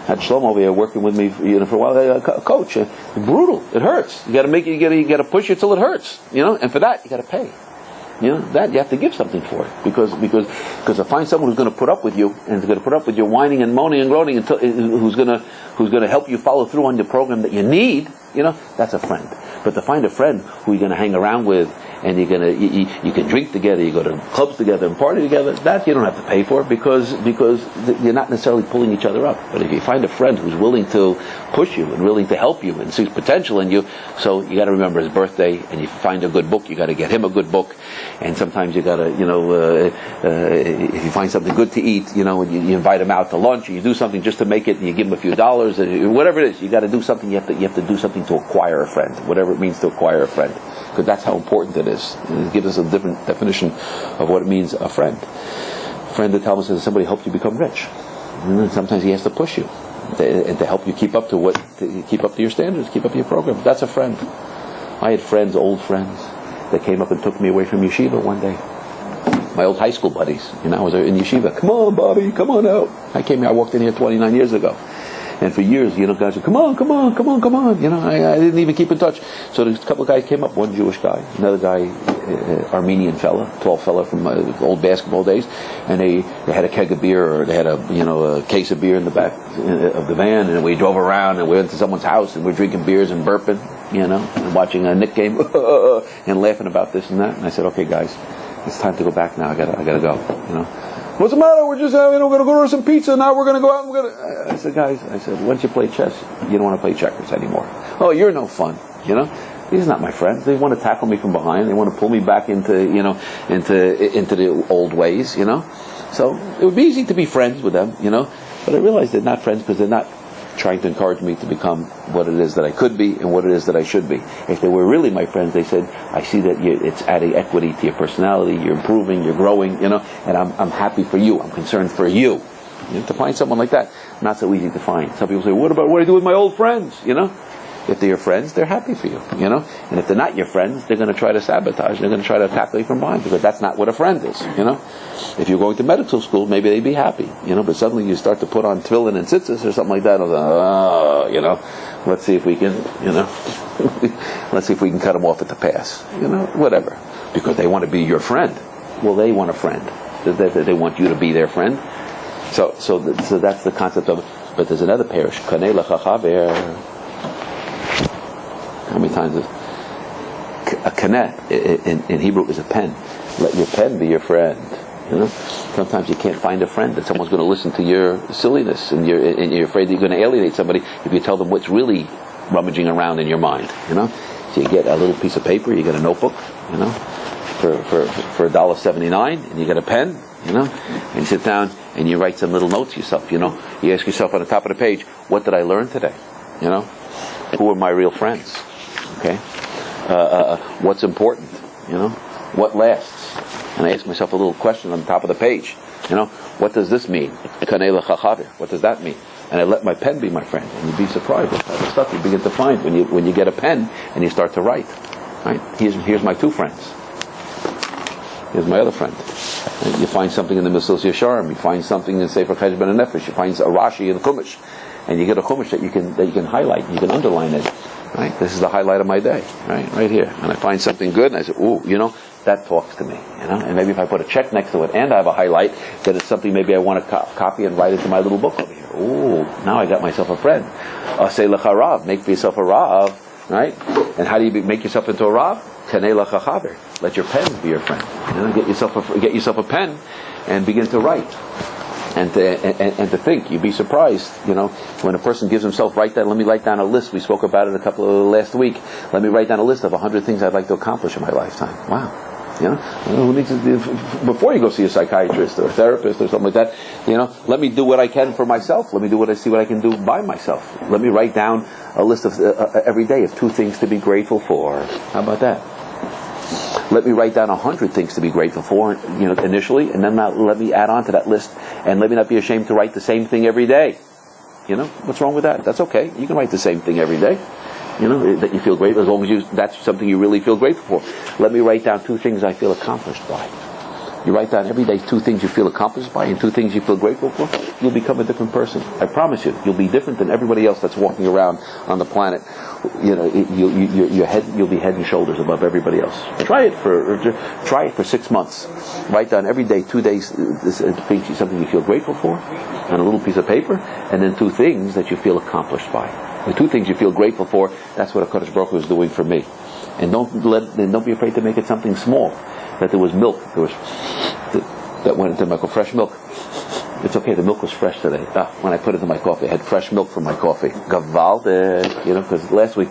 Had Shlomo over here working with me, for a while. A coach, brutal. It hurts. You got to push it till it hurts, And for that, you got to pay. That you have to give something for it because to find someone who's going to put up with you and is going to put up with your whining and moaning and groaning until who's going to help you follow through on your program that you need, that's a friend. But to find a friend who you're going to hang around with and you can drink together, you go to clubs together and party together, that you don't have to pay for because you're not necessarily pulling each other up. But if you find a friend who's willing to push you and willing to help you and sees potential in you, so you got to remember his birthday, and you find a good book, you got to get him a good book, and sometimes you got to if you find something good to eat, and you invite him out to lunch, or you do something just to make it, and you give him a few dollars, whatever it is, you got to do something. You have to do something to acquire a friend, whatever it means to acquire a friend, because that's how important it is. It gives us a different definition of what it means, a friend. A friend, the Talmud says, somebody helps you become rich. And then sometimes he has to push you and to help you keep up to your standards, keep up to your program. That's a friend. I had friends, old friends, that came up and took me away from yeshiva one day. My old high school buddies. I was in yeshiva. Come on, Bobby, come on out. I walked in here 29 years ago. And for years, guys would come on. I didn't even keep in touch. So a couple of guys came up, one Jewish guy, another guy, Armenian fella, tall fella from old basketball days, and they had a keg of beer, or they had a case of beer in the back of the van, and we drove around, and we went to someone's house, and we're drinking beers and burping, and watching a Knick game, and laughing about this and that. And I said, okay, guys, it's time to go back now. I gotta go, What's the matter? We're just we're going to go order some pizza. Now we're going to go out and I said, guys, once you play chess, you don't want to play checkers anymore. Oh, you're no fun, These are not my friends. They want to tackle me from behind. They want to pull me back into the old ways, So it would be easy to be friends with them, But I realized they're not friends because they're not trying to encourage me to become what it is that I could be and what it is that I should be. If they were really my friends, they said, I see that it's adding equity to your personality, you're improving, you're growing, and I'm happy for you, I'm concerned for you. To find someone like that, not so easy to find. Some people say, what do I do with my old friends, If they're your friends, they're happy for you, And if they're not your friends, they're going to try to sabotage. They're going to try to tackle you from behind, because that's not what a friend is, If you're going to medical school, maybe they'd be happy, But suddenly you start to put on tefillin and tzitzis or something like that. Let's see if we can, let's see if we can cut them off at the pass, whatever. Because they want to be your friend. Well, they want a friend. They want you to be their friend. So that's the concept of it. But there's another parish. Kanei lecha chaver. How many times is a kaneh in Hebrew is a pen? Let your pen be your friend. Sometimes you can't find a friend, that someone's going to listen to your silliness, and you're afraid that you're going to alienate somebody if you tell them what's really rummaging around in your mind. So you get a little piece of paper, you get a notebook, for $1.79, and you get a pen, and you sit down and you write some little notes yourself. You ask yourself on the top of the page, what did I learn today? Who are my real friends? Okay, what's important? What lasts? And I ask myself a little question on the top of the page. What does this mean? What does that mean? And I let my pen be my friend. And you'd be surprised what kind of stuff you begin to find when you get a pen and you start to write. Right? Here's my two friends. Here's my other friend. And you find something in the Mesilas Yesharim. You find something in Sefer Cheshbon and Nefesh. You find a Rashi in the Chumash, and you get a Chumash that you can highlight. You can underline it. Right? This is the highlight of my day. Right here. And I find something good, and I say, ooh, that talks to me. And maybe if I put a check next to it and I have a highlight, then it's something maybe I want to copy and write into my little book over here. Ooh, now I got myself a friend. Say lecha rav, make for yourself a rav, right? And how do you make yourself into a rav? Kanei lecha chaver. Let your pen be your friend. Get yourself a pen and begin to write. And to think. You'd be surprised, when a person gives himself, let me write down a list. We spoke about it last week. Let me write down a list of 100 things I'd like to accomplish in my lifetime. Wow. Who needs to do, before you go see a psychiatrist or a therapist or something like that, let me do what I can for myself. Let me see what I can do by myself. Let me write down a list of every day of 2 things to be grateful for. How about that? Let me write down 100 things to be grateful for, initially, and then let me add on to that list, and let me not be ashamed to write the same thing every day. What's wrong with that? That's okay. You can write the same thing every day. That you feel grateful, as long as that's something you really feel grateful for. Let me write down 2 things I feel accomplished by. You write down every day 2 things you feel accomplished by and 2 things you feel grateful for, you'll become a different person. I promise you, you'll be different than everybody else that's walking around on the planet. You'll be head and shoulders above everybody else. Try it for 6 months. Write down every day 2 days something you feel grateful for on a little piece of paper, and then 2 things that you feel accomplished by. The 2 things you feel grateful for, that's what HaKadosh Baruch Hu is doing for me. And don't be afraid to make it something small. That there was milk, that went into my fresh milk. It's okay, the milk was fresh today. When I put it in my coffee, I had fresh milk from my coffee. Gavaldik, because last week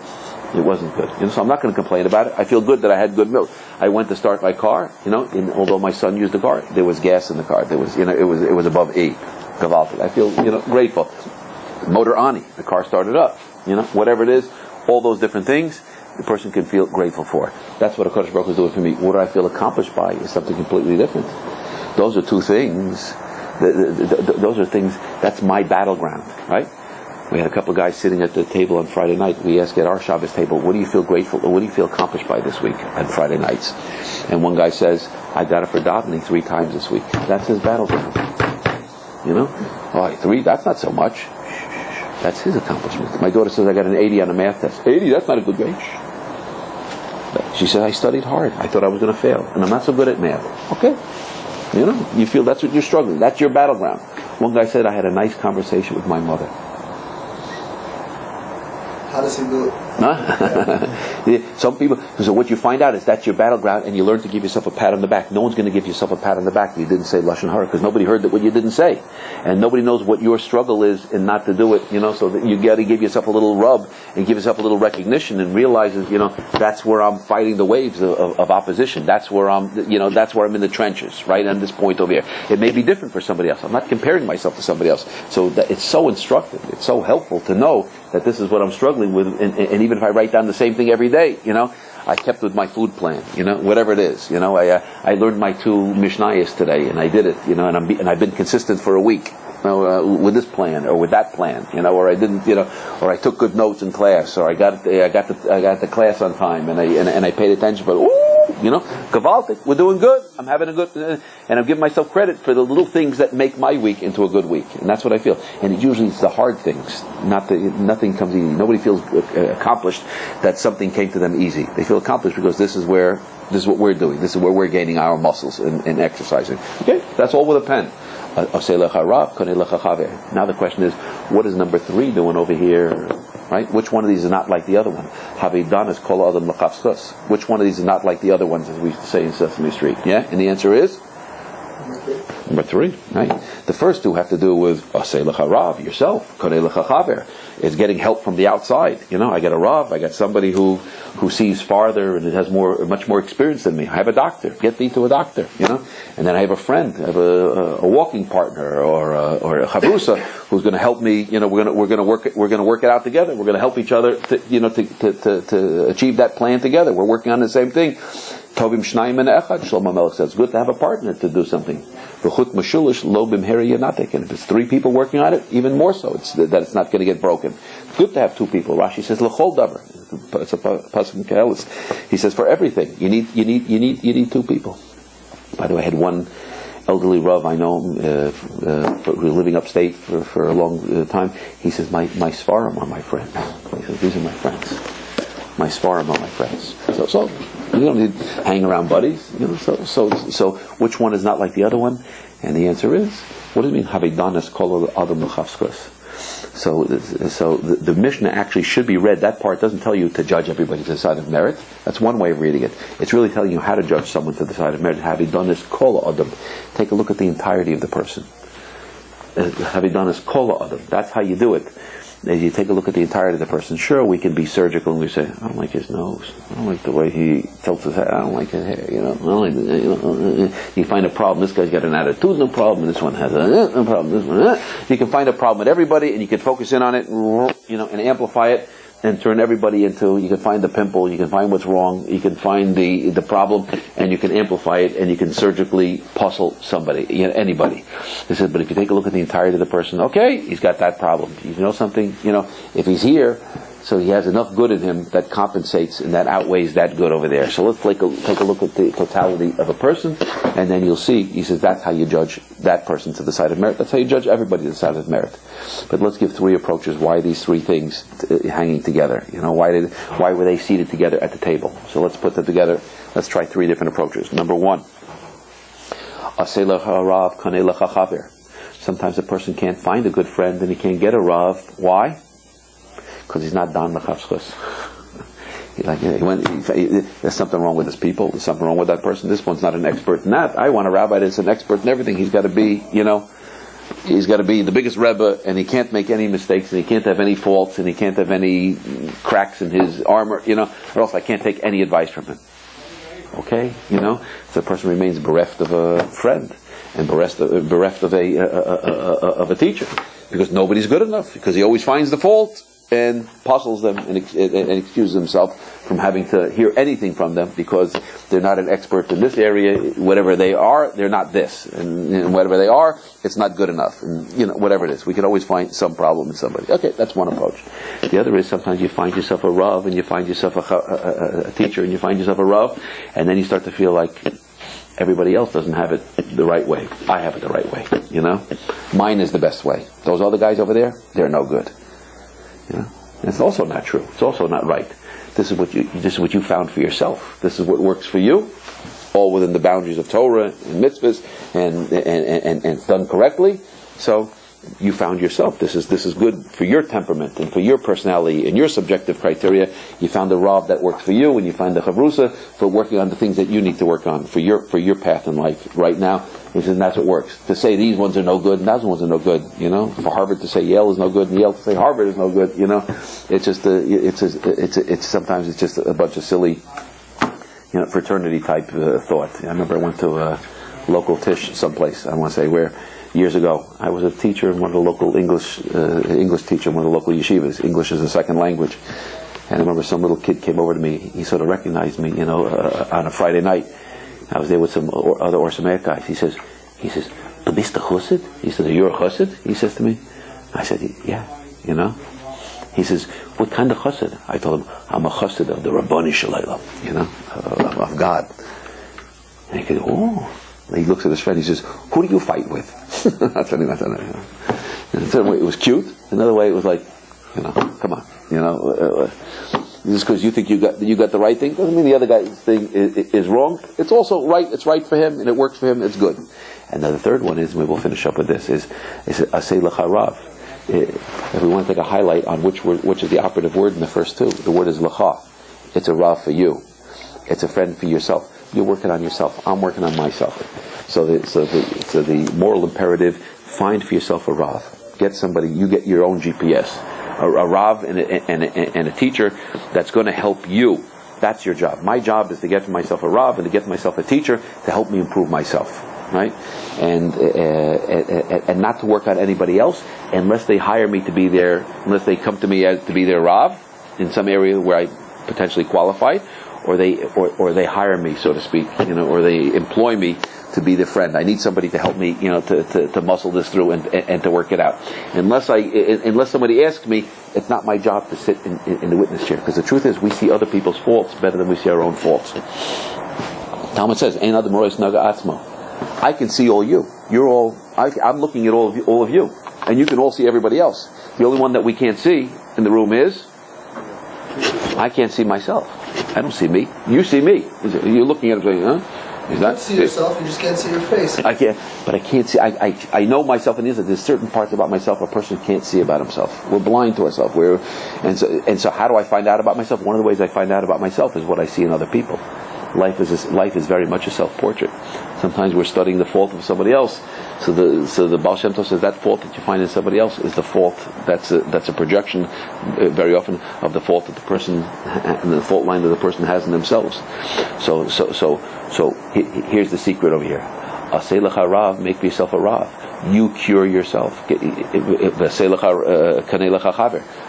it wasn't good. So I'm not going to complain about it. I feel good that I had good milk. I went to start my car, although my son used the car, there was gas in the car. There was, it was above E. Gavaldik. I feel, grateful. Motor ani, the car started up. Whatever it is, all those different things, the person can feel grateful for. That's what HaKadosh Baruch Hu is doing for me. What do I feel accomplished by is something completely different. Those are 2 things. Those are things, that's my battleground, right? We had a couple of guys sitting at the table on Friday night. We asked at our Shabbos table, what do you feel grateful, or what do you feel accomplished by this week on Friday nights? And one guy says, I got it for davening 3 times this week. That's his battleground. 3, that's not so much. That's his accomplishment. My daughter says I got an 80 on a math test. 80, that's not a good grade. She said, I studied hard. I thought I was going to fail. And I'm not so good at math. Okay. You feel that's what you're struggling. That's your battleground. One guy said, I had a nice conversation with my mother. How does he do it? Some people, so what you find out is that's your battleground, and you learn to give yourself a pat on the back. No one's going to give yourself a pat on the back if you didn't say Lashon Hara, because nobody heard what you didn't say. And nobody knows what your struggle is and not to do it, so that you got to give yourself a little rub and give yourself a little recognition and realize, that's where I'm fighting the waves of opposition. That's where that's where I'm in the trenches, right on this point over here. It may be different for somebody else. I'm not comparing myself to somebody else. So it's so instructive. It's so helpful to know that this is what I'm struggling with, and even if I write down the same thing every day, I kept with my food plan, whatever it is, I learned my 2 Mishnayos today, and I did it, and I've been consistent for a week, with this plan or with that plan, or I didn't, or I took good notes in class, or I got the class on time, and I paid attention. But gewaltig, we're doing good. I'm having a good, and I'm giving myself credit for the little things that make my week into a good week, and that's what I feel. And usually it's the hard things, nothing comes easy. Nobody feels accomplished that something came to them easy. They feel accomplished because this is what we're doing. This is where we're gaining our muscles and exercising. Okay, that's all with a pen. Now the question is, what is number 3 doing over here? Right? Which one of these is not like the other one? Which one of these is not like the other ones, as we say in Sesame Street? Yeah? And the answer is? Number 3. Right? The first 2 have to do with yourself. It's getting help from the outside. I get a Rav, I got somebody who sees farther and has much more experience than me. I have a doctor. Get me to a doctor. And then I have a friend, I have a walking partner or a chavrusa who's going to help me. We're going to work it out together. We're going to help each other to achieve that plan together. We're working on the same thing. Tovim Shnayim and Echad. Shlomo Melech says, it's good to have a partner to do something. V'chut mashulish lo bimheri yanatek. And if it's 3 people working on it, even more so. It's not going to get broken. It's good to have 2 people. Rashi says l'chol davar. It's a pasuk in Kehelis. He says for everything you need 2 people. By the way, I had one elderly Rav I know who was living upstate for a long time. He says my Sfarim are my friends. He says these are my friends. My Sfarim are my friends. So you don't need to hang around buddies. So which one is not like the other one? And the answer is, what does it mean? Havidanas kol adam l'chavskos. So the Mishnah actually should be read. That part doesn't tell you to judge everybody to the side of merit. That's one way of reading it. It's really telling you how to judge someone to the side of merit. Havidanas kol adam. Take a look at the entirety of the person. Havidanas kol adam. That's how you do it. As you take a look at the entirety of the person, sure, we can be surgical and we say, I don't like his nose, I don't like the way he tilts his head, I don't like his hair, I don't like you find a problem, this guy's got an attitude, no problem, this one has no problem, this one, you can find a problem with everybody and you can focus in on it, and amplify it, and turn everybody into, you can find the pimple, you can find what's wrong, you can find the problem, and you can amplify it, and you can surgically puzzle somebody, anybody. They said, but if you take a look at the entirety of the person, okay, he's got that problem. You know something? If he's here, so he has enough good in him that compensates and that outweighs that good over there. So let's take a look at the totality of a person, and then you'll see, he says, that's how you judge that person to the side of merit. That's how you judge everybody to the side of merit. But let's give 3 approaches. Why these 3 things hanging together? Why were they seated together at the table? So let's put them together. Let's try 3 different approaches. Number 1, sometimes a person can't find a good friend and he can't get a Rav. Why? Because he's not dan l'chavskos. There's something wrong with his people. There's something wrong with that person. This one's not an expert in that. I want a rabbi that's an expert in everything. He's got to be, he's got to be the biggest rebbe, and he can't make any mistakes, and he can't have any faults, and he can't have any cracks in his armor, or else I can't take any advice from him. Okay, so the person remains bereft of a friend and bereft of a teacher, because nobody's good enough, because he always finds the fault and puzzles them and excuses himself from having to hear anything from them because they're not an expert in this area. Whatever they are, they're not this, and whatever they are, it's not good enough. And whatever it is, we can always find some problem in somebody. Okay, that's one approach. The other is sometimes you find yourself a Rav, and you find yourself a teacher, and you find yourself a Rav, and then you start to feel like everybody else doesn't have it the right way. I have it the right way. Mine is the best way. Those other guys over there, they're no good. And it's also not true. It's also not right. This is what you found for yourself. This is what works for you, all within the boundaries of Torah and mitzvahs, and done correctly. So you found yourself. This is good for your temperament and for your personality and your subjective criteria. You found the Rav that works for you, and you find the Chavrusa for working on the things that you need to work on for your path in life right now. And that's what works. To say these ones are no good and those ones are no good, For Harvard to say Yale is no good and Yale to say Harvard is no good, It's just sometimes it's just a bunch of silly, fraternity type thought. I remember I went to a local tish someplace. I don't want to say where. Years ago, I was a teacher in one of the local English teacher in one of the local yeshivas. English is a second language. And I remember some little kid came over to me. He sort of recognized me, on a Friday night. I was there with some other Or Sameach guys. He says, "Du bist a chassid?" He said, "You're a chassid?" He says to me. I said, "Yeah, you know." He says, "What kind of chassid?" I told him, "I'm a chassid of the Rabboni Shalom, you know, of God." And he goes, "Oh." He looks at his friend. He says, "Who do you fight with?" That's funny. That's funny. In a certain way, it was cute. Another way, it was like, you know, come on, you know. Just because you think you got the right thing doesn't mean the other guy's thing is wrong. It's also right. It's right for him, and it works for him. It's good. And then the third one is, maybe we'll finish up with this, is asay lecha rav. If we want to take a highlight on which is the operative word in the first two, the word is lecha. It's a rav for you. It's a friend for yourself. You're working on yourself. I'm working on myself. So the moral imperative: find for yourself a rav. Get somebody. You get your own GPS. A rav and a teacher that's going to help you. That's your job. My job is to get myself a rav and to get myself a teacher to help me improve myself, right? And not to work on anybody else unless they hire me to be there, unless they come to me to be their rav in some area where I potentially qualify, or they hire me, so to speak, you know, or they employ me to be the friend. I need somebody to help me, you know, to muscle this through and to work it out. Unless somebody asks me, it's not my job to sit in the witness chair, because the truth is we see other people's faults better than we see our own faults. Talmud says, "Ein adam rois naga atzmo." I can see all you. I'm looking at all of you, and you can all see everybody else. The only one that we can't see in the room is I can't see myself. I don't see me. You see me. You're looking at it saying, huh? You can see yourself, you just can't see your face. I can't see. I know myself, and there's certain parts about myself a person can't see about himself. We're blind to ourselves. And so how do I find out about myself? One of the ways I find out about myself is what I see in other people. Life is very much a self-portrait. Sometimes we're studying the fault of somebody else. So the Baal Shem Tov says that fault that you find in somebody else is the fault that's a projection very often of the fault that the person and the fault line that the person has in themselves. So here's the secret over here. Asay lecha rav, make yourself a rav. You cure yourself.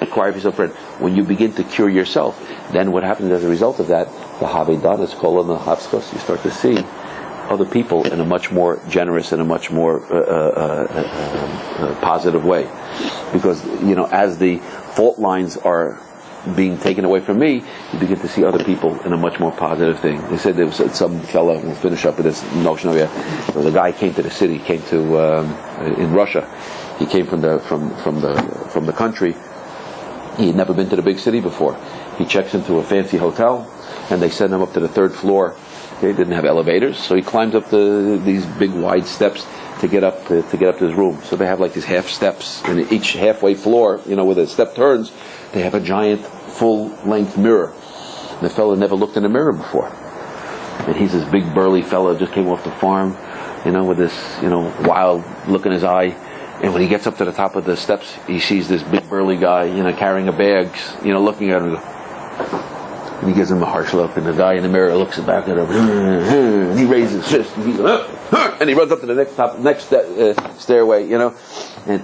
Acquire yourself a friend. When you begin to cure yourself, then what happens as a result of that, the havedanas kol and the havskos, you start to see other people in a much more generous and a much more positive way. Because, you know, as the fault lines are being taken away from me, you begin to see other people in a much more positive thing. They said there was some fellow, we'll finish up with this notion of the guy came to the city, came to in Russia. He came from the country. He had never been to the big city before. He checks into a fancy hotel, and they send him up to the third floor. They didn't have elevators, so he climbs up these big wide steps to get up to his room. So they have like these half steps, and each halfway floor, you know, where the step turns, they have a giant full-length mirror. And the fellow never looked in a mirror before. And he's this big burly fellow, just came off the farm, you know, with this, you know, wild look in his eye. And when he gets up to the top of the steps, he sees this big burly guy, you know, carrying a bag, you know, looking at him. And he gives him a harsh look, and the guy in the mirror looks back at him, and he raises his fist, and he runs up to the next stairway, you know, and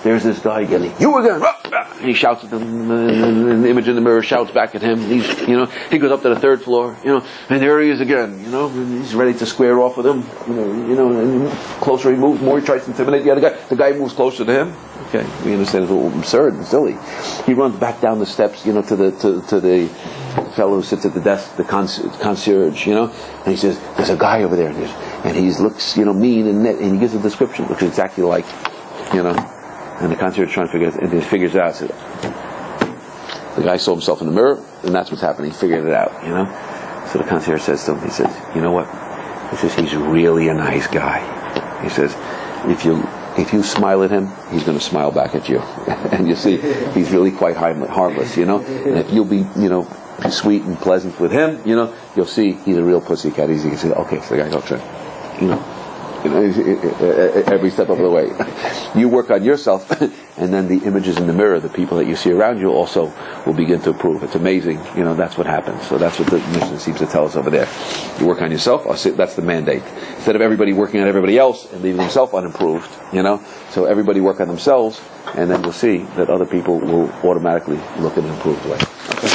there's this guy yelling, "You again!" And he shouts at them, and the image in the mirror shouts back at him. He goes up to the third floor, you know, and there he is again, you know, and he's ready to square off with him, you know, and closer he moves, more he tries to intimidate the other guy. The guy moves closer to him. Okay, we understand it's a little absurd and silly. He runs back down the steps, you know, to the fellow who sits at the desk, the concierge, you know, and he says, "There's a guy over there," and he looks, you know, mean and he gives a description, looks exactly like, you know, and the concierge trying to figure it, and he figures it out. So the guy saw himself in the mirror, and that's what's happening. He figured it out, you know. So the concierge says to him, he says, "You know what?" He says, "He's really a nice guy." He says, if you smile at him, he's going to smile back at you. And you see, he's really quite harmless, you know. And if you'll be, you know, sweet and pleasant with him, you know, you'll see he's a real pussycat. You can say, "Okay, so the guy goes, you know, every step of the way." You work on yourself, and then the images in the mirror, the people that you see around you, also will begin to improve. It's amazing, you know. That's what happens. So that's what the mission seems to tell us over there. You work on yourself. That's the mandate. Instead of everybody working on everybody else and leaving themselves unimproved, you know. So everybody work on themselves, and then we'll see that other people will automatically look in an improved way. Okay.